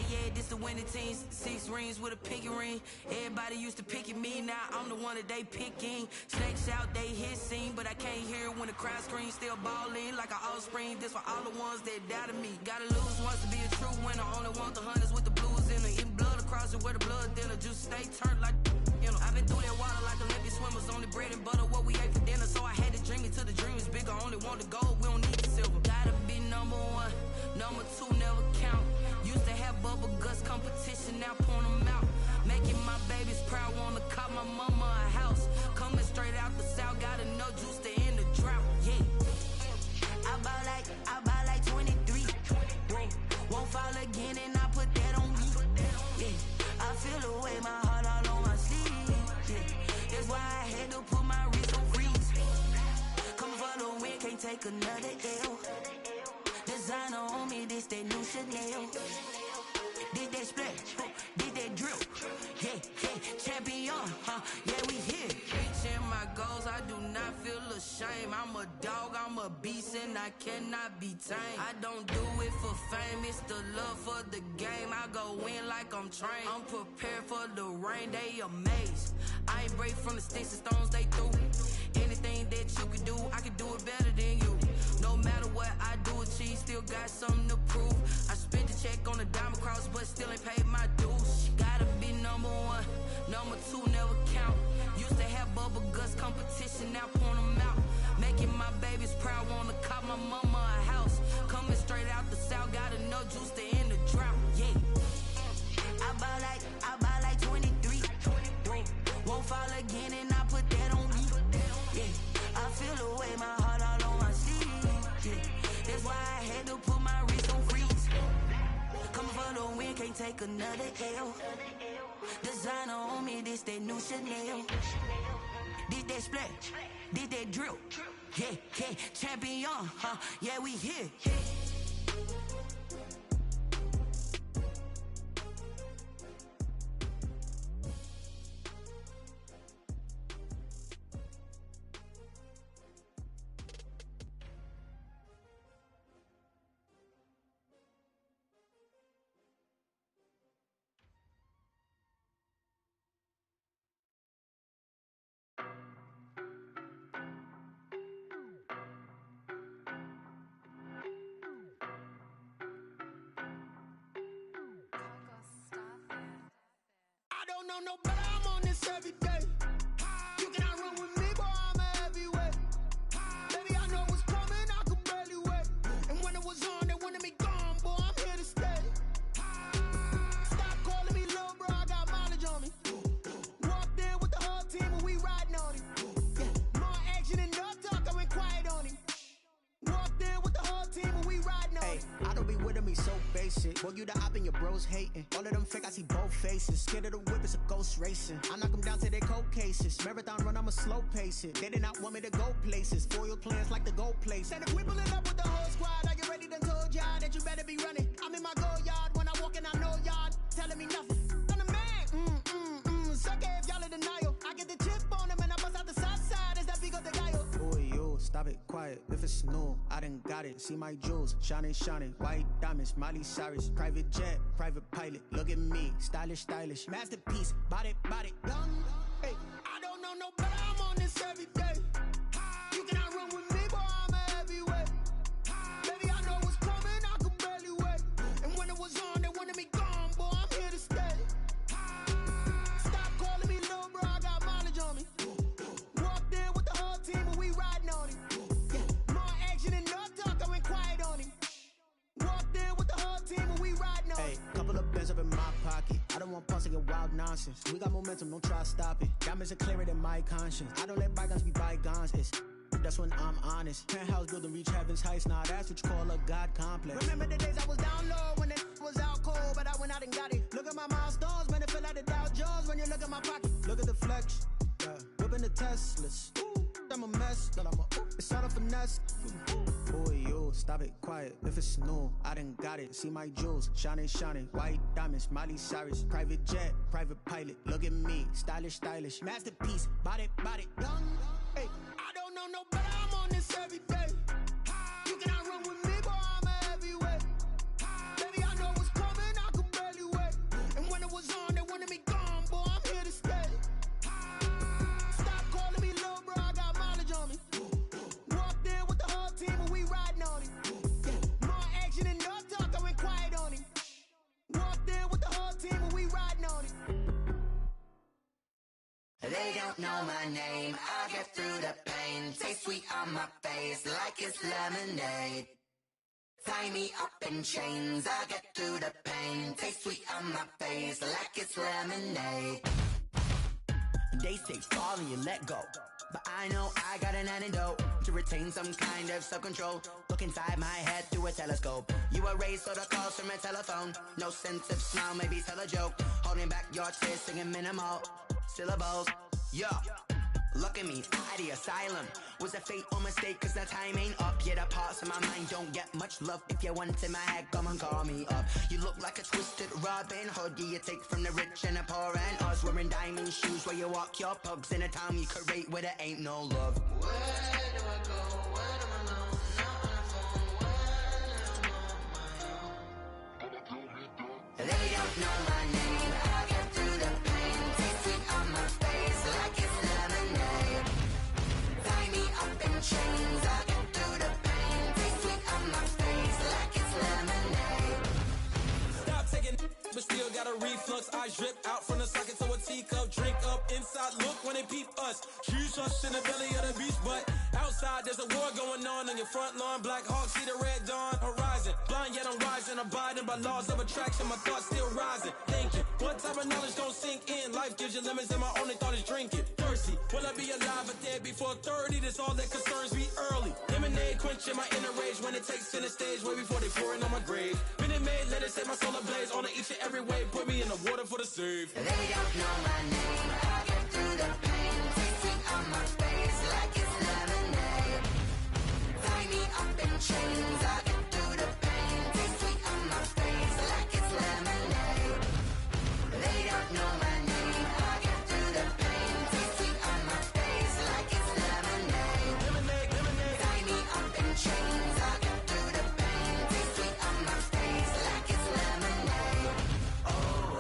Yeah, this the winning team. 6 rings with a pinky ring. Everybody used to pick at me, now I'm the one that they picking. Snakes out, they hit scene, but I can't hear when the crowd screams. Still balling like an offspring. This for all the ones that doubted me. Gotta lose once to be a true winner. Only want the hunters with the blues in it. Eating blood across it where the blood thinner. Just stay turned like, you know. I've been through that water like Olympic swimmers. Only bread and butter, what we ate for dinner. So I had to dream it till the dream is bigger. Only want the gold, we don't need the silver. Gotta be number 1, number 2 never count. Used to have bubble guts competition, now point them out. Making my babies proud, wanna call my mama a house. Coming straight out the south, got enough juice to end the drought. Yeah, I buy like 23. Won't fall again and I put that on me. Yeah, I feel the way, my heart all on my sleeve. Yeah, that's why I had to put my wrist on freeze. Coming for the win, can't take another L. Designer on me, this that new Chanel. Did that splash, did that drill. Yeah, champion, yeah, we here. Reaching my goals, I do not feel ashamed. I'm a dog, I'm a beast, and I cannot be tamed. I don't do it for fame, it's the love for the game. I go in like I'm trained. I'm prepared for the rain, they amazed. I ain't break from the sticks and stones they threw. Anything that you can do, I can do it better than you. No matter what I do, achieve, still got something to prove. I spent the check on the diamond cross, but still ain't paid my dues. Gotta be number 1, number 2 never count. Used to have bubble guts competition, now point them out. Making my babies proud, wanna call my mama a house. Coming straight out the south, got enough juice to end the drought. Yeah, I buy like 23. Won't fall again and I put that on me. Yeah, I feel the way, my heart all on my sleeve. Yeah, that's why I had to put my wrist on freeze. Coming for the win, can't take another L. Designer on me, this that new Chanel. Did that splash, did that drill. Yeah, champion, yeah, we here. I don't know no better, I'm on this every day. You cannot run with me, boy, I'm a heavyweight. Baby, I know what's coming, I could barely wait. And when it was on, they wanted me gone, boy, I'm here to stay. Stop calling me little bro, I got mileage on me. Walked in with the whole team and we riding on him. Yeah, more action and no talk, I went quiet on him. Walked in with the whole team and we riding on him. I don't be with him, he's so basic. Boy, you the op and your bros hating. All of them fake, I see both faces. Scared of the whip, it's a ghost racing. I knock them down to their cold cases. Marathon run, I'ma slow pace it. They did not want me to go places. Foil plans like the gold place. Said if we pulling up with the whole squad, I already done told y'all that you better be running. I'm in my go yard, when I walk in, I know y'all telling me nothing. I'm the man, suck it if y'all in denial. I get the chip on them and I bust out the south side, is that big of the guy? Boy, yo, stop it, quiet. If it's new, I done got it. See my jewels, shining, white diamonds, Miley Cyrus, private jet, private pilot. Look at me, stylish, masterpiece, body, young. Hey, I don't know no better, I'm on this every day. You cannot run with me, boy, I'm a heavyweight. Baby, I know what's coming, I could barely wait. And when it was on, they wanted me gone, boy, I'm here to stay. Stop calling me little bro, I got mileage on me. Walked in with the whole team and we riding on him. Yeah, more action and no talk, I went quiet on him. Walked in with the whole team and we riding on him. Hey, couple of bands up in my pocket. I don't want pulse to get wild nonsense. We got momentum, don't try to stop it. Diamonds are clearer than my conscience. I don't let bygones be bygones. It's That's when I'm honest. Penthouse building reach heaven's heights. Nah, that's what you call a God complex. Remember the days I was down low when it was out cold, but I went out and got it. Look at my milestones, man, it feel like the Dow Jones when you look at my pocket. Look at the flex, yeah. Whipping the Teslas. Ooh, I'm a mess, but I'm a it's all a finesse. Boy, yo, stop it, quiet. If it's new, I done got it. See my jewels, shining, shining. White diamonds, Miley Cyrus. Private jet, private pilot. Look at me, stylish, stylish. Masterpiece, body, young. Hey, I don't know no better. I'm on this every day. You cannot run with me, boy, I'm a heavyweight. Baby, I know what's coming, I could barely wait. And when it was on, they wanted me gone, boy, I'm here to stay. Stop calling me little bro, I got mileage on me. Walked in with the whole team and we riding on it. Yeah. More action and no talk, I went quiet on it. Walked in with the whole team and we riding on it. They don't know my name, I get through the pain. Taste sweet on my face like it's lemonade. Tie me up in chains, I get through the pain. Taste sweet on my face like it's lemonade. They say fall and you let go, but I know I got an antidote to retain some kind of self-control. Look inside my head through a telescope. You erase all the calls from a telephone. No sense of smile, maybe tell a joke. Holding back your tears, singing minimal syllables. Yeah, look at me, at the asylum. Was a fate or mistake, cause the time ain't up. Yet the parts of my mind don't get much love. If you want in my head, come and call me up. You look like a twisted Robin Hood. You take from the rich and the poor and us. Wearing diamond shoes where you walk your pugs in a town you could rate where there ain't no love. Where do I go? When I'm alone? Not on the phone. When I'm on my own. They don't know my name. I get through the pain. Taste sweet on my face like it's lemonade. Tie me up in chains. I get through the pain. Taste sweet on my face like it's lemonade. Stop taking, but still got a reflux. I drip out from the socket to a teacup. Drink up inside. Look when they peep us. Shoes us in the belly of the beach, but outside there's a war going on your front lawn. Black Hawk see the red dawn horizon. Blind yet I'm rising, abiding by laws of attraction. My thoughts still rising, thinking what type of knowledge don't sink in. Life gives you lemons and my only thought is drinking. Thirsty, will I be alive or dead before 30? That's all that concerns me early. Lemonade quenching my inner rage when it takes center stage way before they pour it on my grave. Minute Maid, let it set my soul ablaze on each and every way. Put me in the water for the save. They don't know my name. I get through the pain. Taste sweet on my face like it's lemonade. Tie me up in chains. I get through the pain. Taste sweet on my face like it's lemonade. They don't know my name. I get through the pain. Taste sweet on my face like it's lemonade. Tie me up in chains. I get through the pain. Taste sweet on my face like it's lemonade. Oh.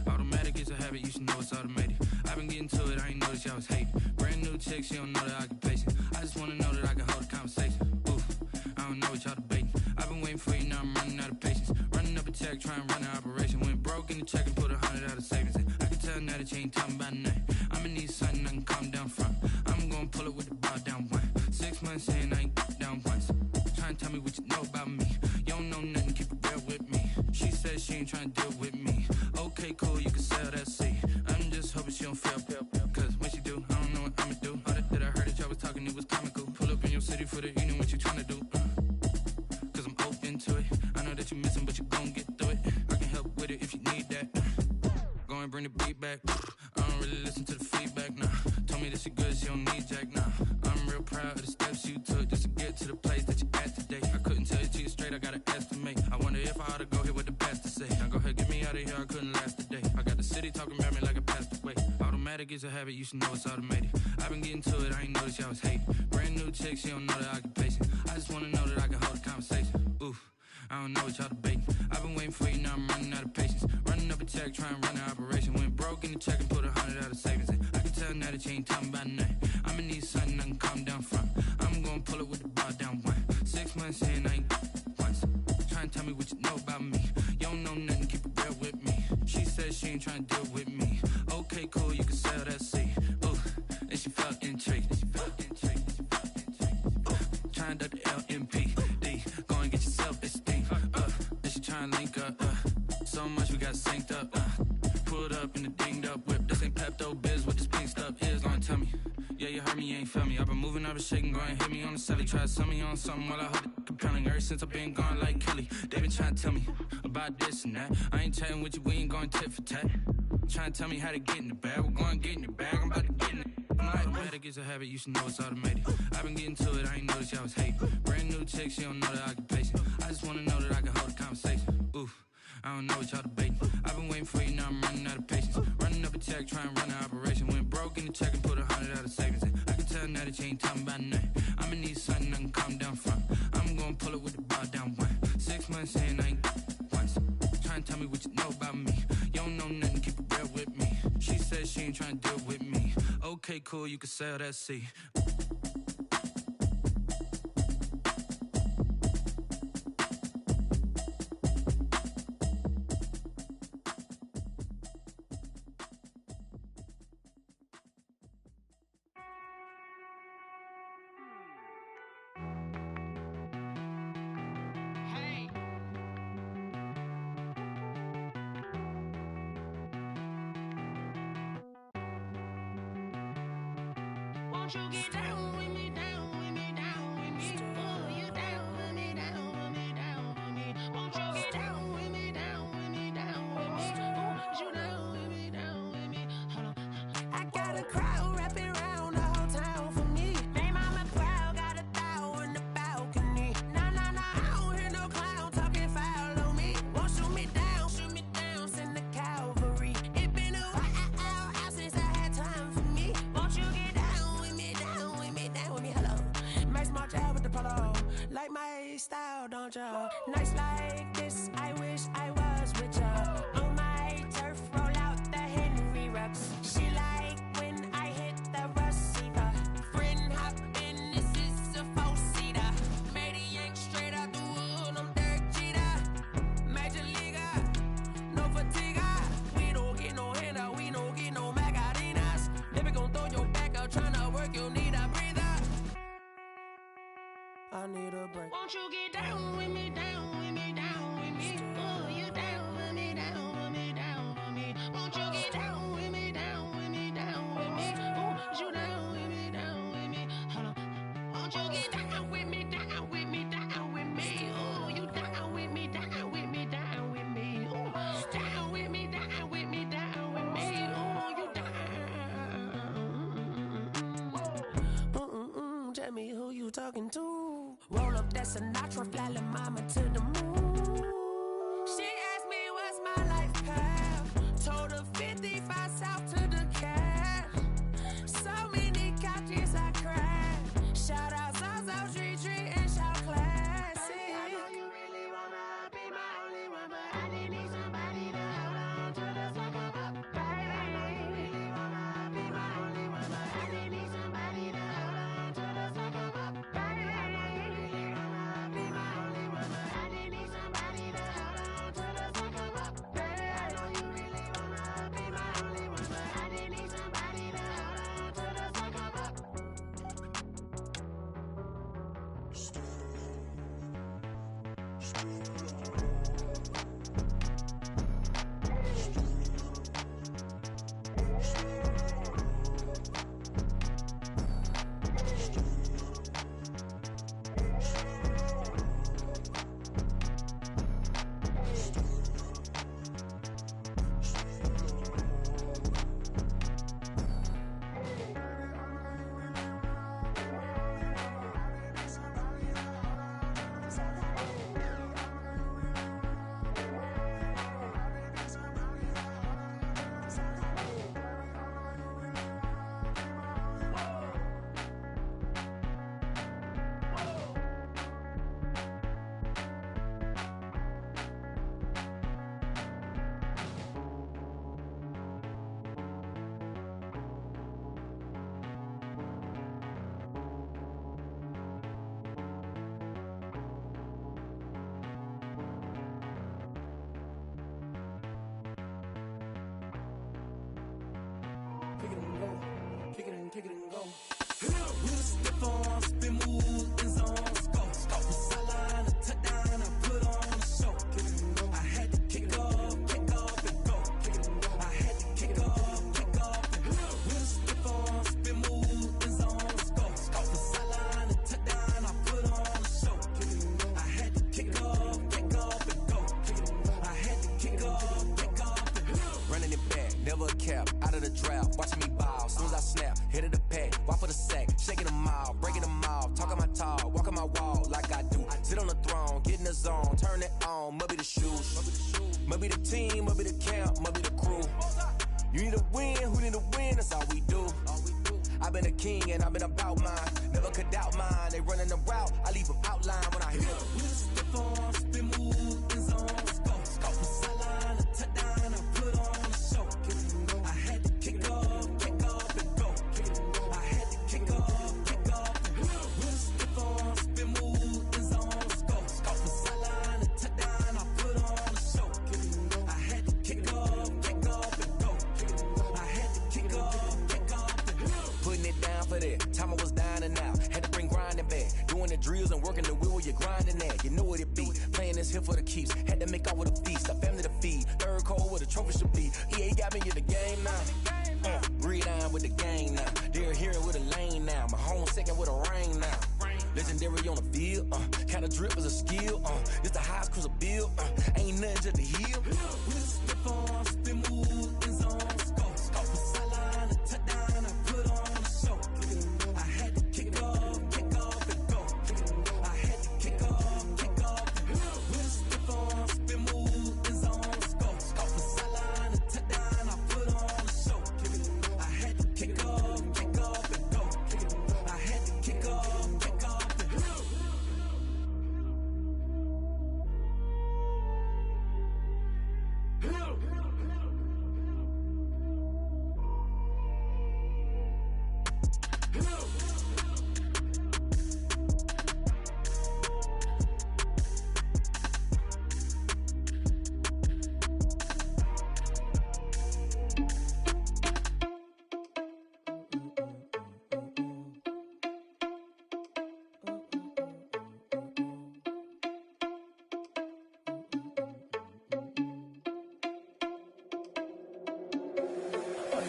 Automatic is a habit, you should know it's automated. I've been getting to it, I ain't noticed y'all was hating. Brand new chick, she don't know the occupation. I just wanna know that I can hold a conversation. Oof, I don't know what y'all debating. I've been waiting for you, now I'm running out of patience. Running up a check, trying to run an operation. Went broke in the check and put 100 out of savings in. I can tell now that you ain't talking about nothing. I'ma need something I can calm down from. I'm gonna pull it with the bar down one. 6 months saying I ain't down once. Trying to tell me what you know about me. You don't know nothing, keep it real with me. She said she ain't trying to deal with me. Okay, cool, you can sell that seat. I'm just hoping she don't fail. Cause when she do, I don't know what I'ma do. All that I heard that y'all was talking, it was comical. Pull up in your city for the, you know what you trying to do. Cause I'm open to it. I know that you missing, but you gon' get through it. I can help with it if you need that. Go and bring the beat back. I don't really listen to the feedback, nah. Told me that she good, she don't need jack, nah. I'm real proud of the steps you took just to get to the place that you at today. I couldn't tell you to you straight, I gotta estimate. I wonder if I ought to go here with the best to say. Now go ahead, get me out of here, I couldn't last a day. I got the city talking about me like a passed away. Automatic Automatic is a habit, you should know it's automated. I've been getting to it, I ain't noticed y'all was hating. Brand new chick, she don't know the occupation. I just wanna know that I can hold a conversation. Oof, I don't know what y'all debating. I've been waiting for you, now I'm running out of patience. Running up a check, trying to run an operation. Went broke in the check and put 100 out of savings in. I can tell now that you ain't talking about nothing. I'ma need something I can calm down from. I'm gonna pull it with the bar down one. 6 months in, I ain't once. Trying to tell me what you know about me. You don't know nothing, keep it real with me. She said she ain't trying to deal with me. Okay, cool, you can sell that seed. Ooh, and she felt intrigued. Trying to the LMPD. Go and get yourself esteem. And she trying to link up. So much we got synced up. Pulled up in the dinged up whip. This ain't Pepto Biz, what this pink stuff is. Gonna tell me. Yeah, you heard me, you ain't felt me. I've been moving, I've been shaking, go and hit me on the celly. Try to sell me on something while I hold it compelling. Ever since I've been gone like Kelly, they been trying to tell me about this and that. I ain't chatting with you, we ain't going tit for tat. Trying to tell me how to get in the bag, we're going to get in the bag, I'm about to get in it. Automatic is a habit, you should know it's automated. I've been getting to it, I ain't noticed y'all was hating. Brand new chick, she don't know the occupation. I just wanna know that I can hold a conversation. Oof, I don't know what y'all debating. I've been waiting for you, now I'm running out of patience. Running up a check, trying to run an operation. Went broke in the check and put 100 out of savings in. I can tell now that you ain't talking about nothing. I'ma need something I can calm down from. I'm gonna pull it with the bar down one. 6 months in, I ain't once. Trying to tell me what you know about me. You don't know nothing, keep it real with me. She said she ain't trying to deal with me. Okay, cool, you can sell that seed. Won't you get down with me, down with me, down with me? Oh, you down with me, down with me, down with me. Won't you get down with me, down with me, down with me? Oh, you down with me, down with me? Hold on. I got a crowd wrapping around the whole town for me. They mama proud, got a thou in the balcony. Nah, nah, nah, I don't hear no clown talking foul on me. Won't shoot me down, send the cavalry. It been a while since I had time for me. Won't you get down with me, down with me, down with me? Hello. Max March out with the polo. Like my style, don't ya? Nights like this, I wish I was with ya. On my turf, roll out the Henry Rux. She like when I hit the receiver. Friend hop in, this is a four-seater. Made a yank straight out the wood, I'm Derek Jeter. Major leaguer, no fatigue. We don't get no handout, we don't get no Macarinas. Never gon' throw your back out, tryna work, you need a breather. I need a break. Won't you get down with me, down with me, down with me? Oh, you down with me, down with me, down with me? Won't you get down with me, down with me, down with me? Oh, you down with me, down with me? Hold on. Won't you get down with me, down with me, down with me? Oh, you down with me, down with me, down with me? Oh, down with me, down with me, down with me? Oh, you down. Tell me who you talking to. Roll up that Sinatra, fly la mama to the moon. She asked me what's my life path. Told her 55 south to the cat. So many couches I cried. Shout out Zazo, Tree, and shout classic. I know you really wanna be my only one, but I didn't need somebody to hold on to the second up. Baby, I know you really wanna be my only one, but I didn't need somebody to hold on to the second up. Baby, I know you really wanna be my only one, but I didn't need somebody to hold on to the second up. Baby, I know you really wanna be my only one, but I cap, out of the drought, watching me ball. Soon as I snap, hit of the pack, walk for the sack, shaking them all, breaking them off, talking my talk, walking my wall like I do. Sit on the throne, get in the zone, turn it on, must be the shoes, must be the team, must be the camp, must be the crew. You need a win, who need a win, that's all we do. I've been a king and I've been about mine, never could doubt mine. They running the route, I leave them outline when I hit them. We step on, spin, move, in zone, go. From sideline to touchdown, I put on a show. I had to kick off and go. I had to kick off and go. We step on, spin, move, in zone, go. From sideline to touchdown, I put on a show. I had to kick off and go. I had to kick off and go. Putting it down for that, time I was dying and out. Had to bring grinding back, doing the drills and working the wheel where you're grinding at. You know what it be, playing this here for the keeps. Had to make out with a feast, a family to feed. Third cold where the trophy should be. EA got me in the game now. Breed on with the game now. They're here with a lane now. My home second with a rain now. Legendary on the field, kind of drip is a skill. It's the highest cruiser bill, ain't nothing just the hill. We step on, spin, move, in zone, go. From sideline to touchdown, I put on a show. I had to kick off and go. I had to kick off and go. We step on, spin, move, in zone, go. From sideline to touchdown, I put on a show. I had to kick off and go. I had to kick off and go.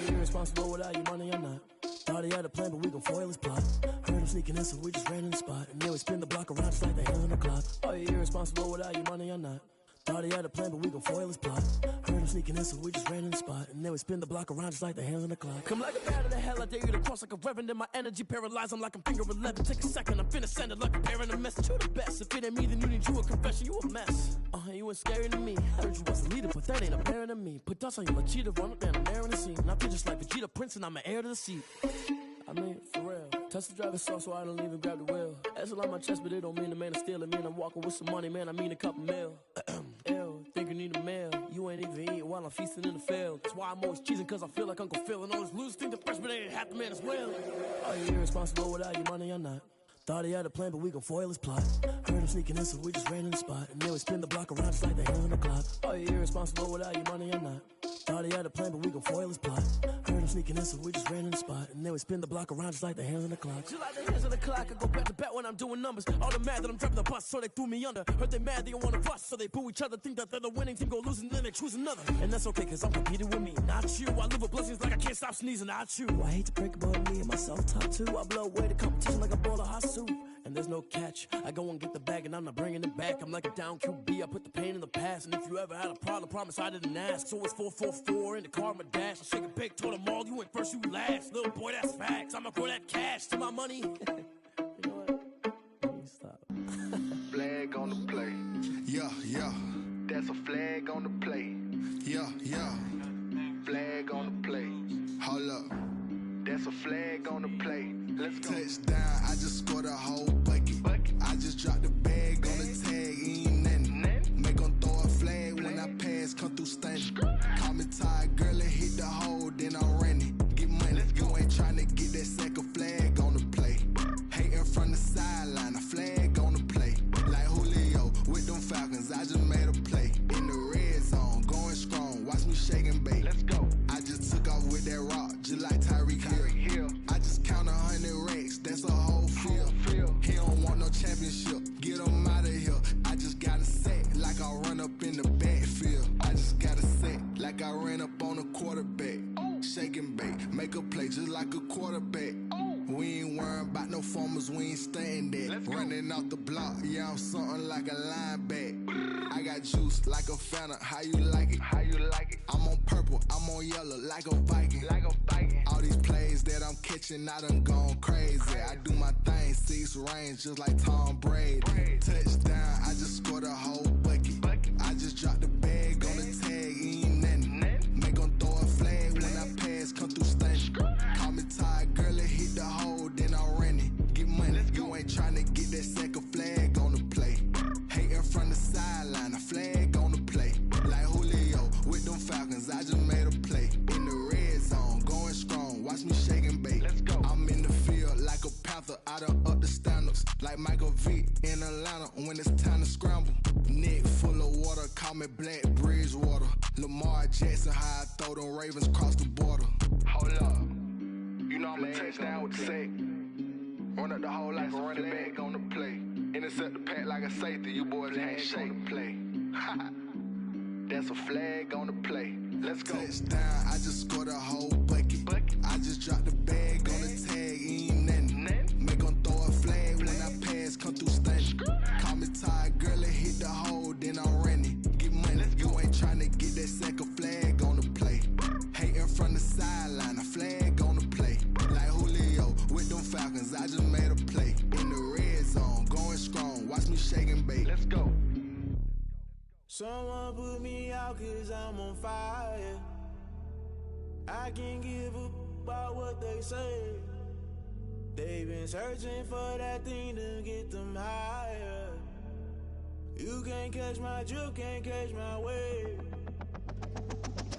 Irresponsible without your money or not. Thought he had a plan, but we gon' foil his plot. Heard him sneaking in, so we just ran in the spot. And then we spin the block around just like the hands on the clock. Are you irresponsible without your money or not? Thought he had a plan, but we gon' foil his plot. Heard him sneaking in, so we just ran in the spot. And then we spin the block around just like the hands on the clock. Come like a bat of the hell, I dare you to cross like a reverend. And my energy paralyzed, I'm like I'm finger 11. Take a second, I'm finna send it like a parent a message. You the best, if it ain't me, then you need you a confession. You a mess, you ain't scary to me. Heard you was a leader, but that ain't apparent to me. Put dust on you like cheetah, run up and I'm air in the scene. And I feel just like Vegeta Prince and I'm an heir to the seat. I mean, for real. Touch the driver's sauce so I don't even grab the wheel. That's on my chest, but it don't mean the man is stealing. Man, I'm walking with some money, man, I mean a couple mil. Ew, think you need a meal. You ain't even eating while I'm feasting in the field. That's why I'm always cheesing, cause I feel like Uncle Phil. And all those losers think the freshman ain't half the man as well. Are you irresponsible without your money or not? Thought he had a plan, but we gon' foil his plot. Heard him sneaking in, so we just ran in the spot. And then we spin the block around just like the hands on the clock. Are you irresponsible without your money or not? Thought he had a plan, but we gon' foil his plot. Heard him sneaking in, so we just ran in the spot. And then we spin the block around just like the hands on the clock. Just like the hands on the clock, I go back to back when I'm doing numbers. All the mad that I'm driving the bus, so they threw me under. Heard they mad, they don't wanna bust, so they boo each other. Think that they're the winning team, go losing, then they choose another. And that's okay, cause I'm competing with me, not you. I live with blessings like I can't stop sneezing, not you. I hate to break about me and my self-talk too. I blow away the competition like a bowl of hot soup. And there's no catch. I go and get the bag and I'm not bringing it back. I'm like a down QB, I put the pain in the past. And if you ever had a problem, promise I didn't ask. So it's 444 in the car, my dash. I shake a big, told them all, you went first, you last. Little boy, that's facts. I'ma throw that cash to my money. You know what? Let me stop. Flag on the play. Yeah, yeah. That's a flag on the play. Yeah, yeah. Flag on the play. Hold up. That's a flag on the play. Let's go. Touchdown, I just scored a whole bucket. I just dropped the bag on the tag, ain't nothing. Make them throw a flag when I pass, come through stunning. Call me tired, girl, and hit the hole, then I'm running. Get money, you ain't tryna get that second flag on the play. Hating from the sideline, a flag on the play. Like Julio with them Falcons, I just made a play. In the red zone, going strong, watch me shake and bake. Let's go. I just took off with that rock, just like Tyreek Hill. I just count 100 racks, that's a whole field. He don't want no championship, get him out of here. I just got a set, like I run up in the backfield. I just got a set, like I ran up on a quarterback. Shake and bake, make a play just like a quarterback. We ain't worrying about no formers, we ain't staying there. Running off the block, yeah, I'm something like a linebacker. I got juice like a Fanta, how you like it? like it. I'm on purple, I'm on yellow, like a Viking. All these plays that I'm catching, I done gone crazy. I do my thing, 6 range, just like Tom Brady. Touchdown, I just scored a whole bucket. I just dropped the bag on the tag, ain't nothing. Make 'em throw a flag when I pass, come through stunning. Call me tired, girl, it hit the hole, then I ran it. Get money, you ain't tryna get that second flag on the play. Hating from the sideline, a flag on the play. Like Julio with them Falcons, I just made a play. In the red zone, going strong, watch me shake and bake. I'm in the field like a panther, I done up the standards. Like Michael Vick in Atlanta when it's time to scramble. Neck full of water, call me Black Bridgewater. Lamar Jackson, how I throw them Ravens cross the border. Hold up. You know I'm a touchdown with the sack. Run up the hole like a running back on the play. Intercept the pack like a safety, you boys ain't shake the play. That's a flag on the play. Let's go. Touchdown, I just scored a whole bucket. I just dropped the bag on the tag, ain't nothing. Make 'em throw a flag when I pass, come through stunning. Call me tired, girl, it hit the hole, then I ran it. Get money, you ain't tryna get that second flag on the play. Hating from the sideline, a flag on the play. Like Julio with them Falcons, I just made a play. In the red zone, going strong, watch me shake and bake. Let's go. Someone put me out 'cause I'm on fire. I can't give up about what they say. They've been searching for that thing to get them higher. You can't catch my drift, can't catch my wave.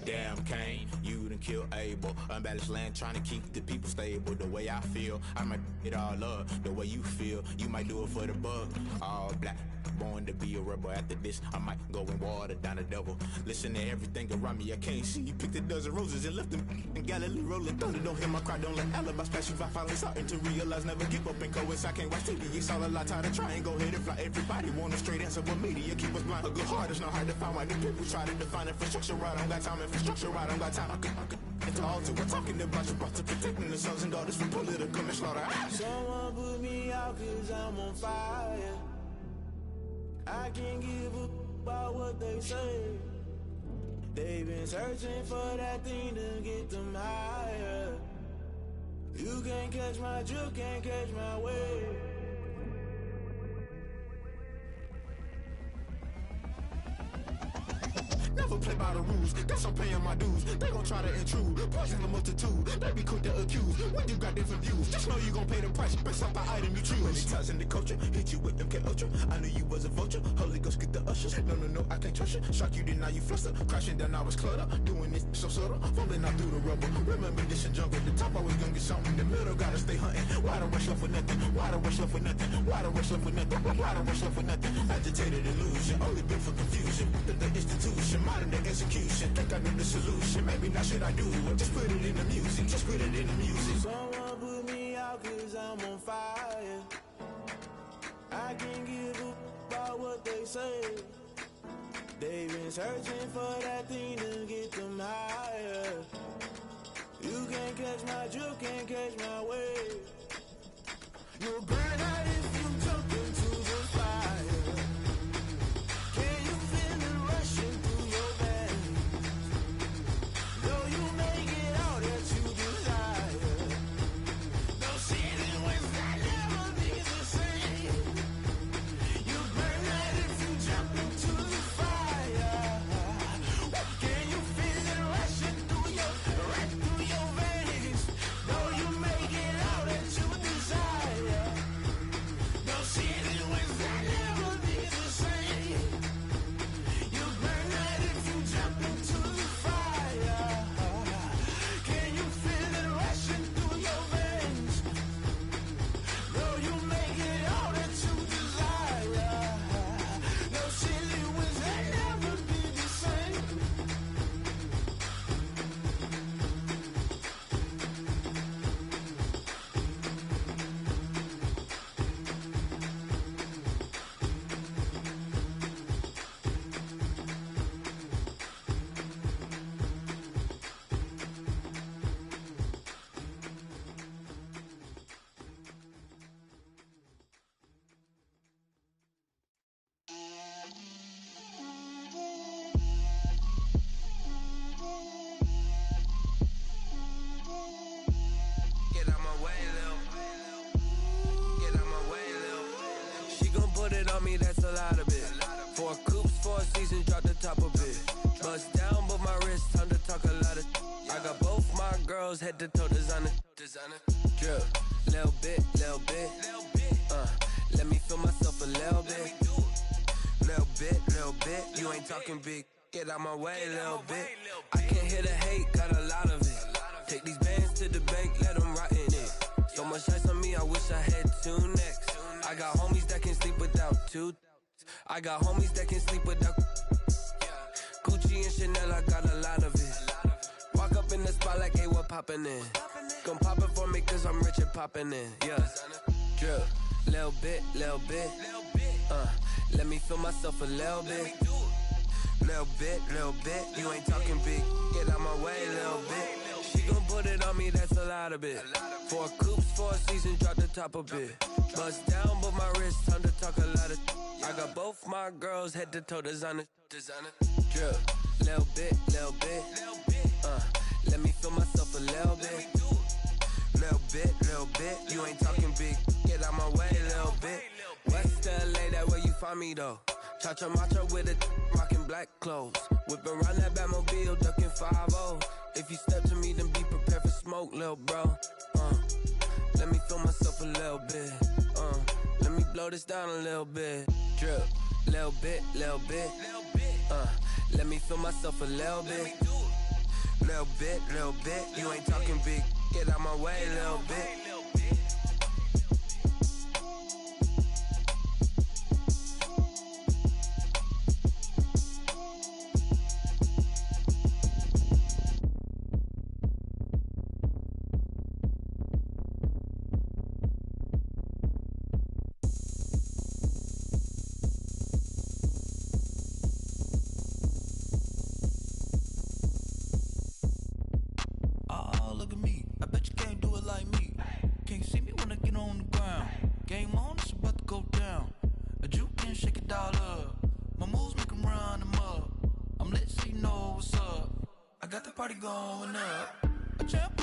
Damn Kane, you done killed Abel. Unbalanced land trying to keep the people stable. The way I feel, I might it all up. The way you feel, you might do it for the bug. All black, born to be a rebel. After this, I might go and water down the devil. Listen to everything around me, I can't see. You picked a dozen roses and left them in Galilee rolling thunder. Don't hear my cry, don't let alibis pass you by. Finally starting to realize, never give up and coincide. Can't watch TV, it's all a lot. Tired of trying, go ahead and fly. Everybody want a straight answer, but media keep us blind. A good heart is not hard to find. Why the people try to define infrastructure right? I don't got time, infrastructure right, I don't got time. I could into altar. We're talking about you, brought to protecting the sons and daughters from political and slaughter. Someone put me out 'cause I'm on fire. I can't give up about what they say. They've been searching for that thing to get them higher. You can't catch my drift, can't catch my wave. Never play by the rules, guess I'm paying my dues. They gon' try to intrude, poison the multitude. They be quick to accuse, when you got different views. Just know you gon' pay the price, based off the item you choose. Many times in the culture, hit you with MK Ultra. I knew you was a vulture, Holy Ghost get the ushers. No, I can't trust you. Shock you, then now you fluster. Crashing down, I was cluttered. Doing this so subtle, falling out through the rubble. Remember this and jungle, the top I was gonna get something. The middle gotta stay hunting. Why the rush left for nothing? Why the rush left for nothing? Why the rush left for nothing? Why the rush left for nothing? Agitated illusion, only built for confusion. The institution, modern day execution. Think I know the solution. Maybe now should I do it? Just put it in the music. Just put it in the music. Someone put me out 'cause I'm on fire. I can't give up about what they say. They've been searching for that thing to get them higher. You can't catch my drift, can't catch my wave. You'll burn out if you jump into the fire. Can you feel it rushing through your veins? Though you make it all that you desire. No ceiling when that never be the same. You burn out if you jump into the fire. Can you feel it rushing through your veins? Though you make it all that you desire. girls head to toe designer. Drip, little bit. Let me feel myself a little bit. Little bit. You ain't talking big. Get out my way, little bit. I can't hear the hate, got a lot of it. Take these bands to the bank, let them rot in it. So much ice on me, I wish I had 2 necks. I got homies that can sleep without 2. I got homies that can sleep without Gucci and Chanel, I got a lot of it. Walk up in the spot like, hey, what poppin' in? Gon' pop it for me cause I'm rich and poppin' in, yeah. Drip, little bit. Let me feel myself a little bit. Little bit. You ain't talking big. Get out my way, little bit. She gon' put it on me, that's a lot of it. 4 coops, 4 seasons, drop the top a bit. Bust down, but my wrist, time to talk a lot of. I got both my girls head to toe designer. Drip, little bit. Let me feel myself a little bit. Little bit. You ain't talking big. Get out my way, little bit. West LA, that where you find me though. Cha-cha macho with a rockin' black clothes. Whippin' around that Batmobile, duckin' 5-0. If you step to me, then be prepared for smoke, lil' bro. Let me feel myself a little bit. Let me blow this down a little bit. Drip, little bit. Let me feel myself a little bit. Little bit. You ain't talking big. Get out my way, little bit. Got the party going up. A champ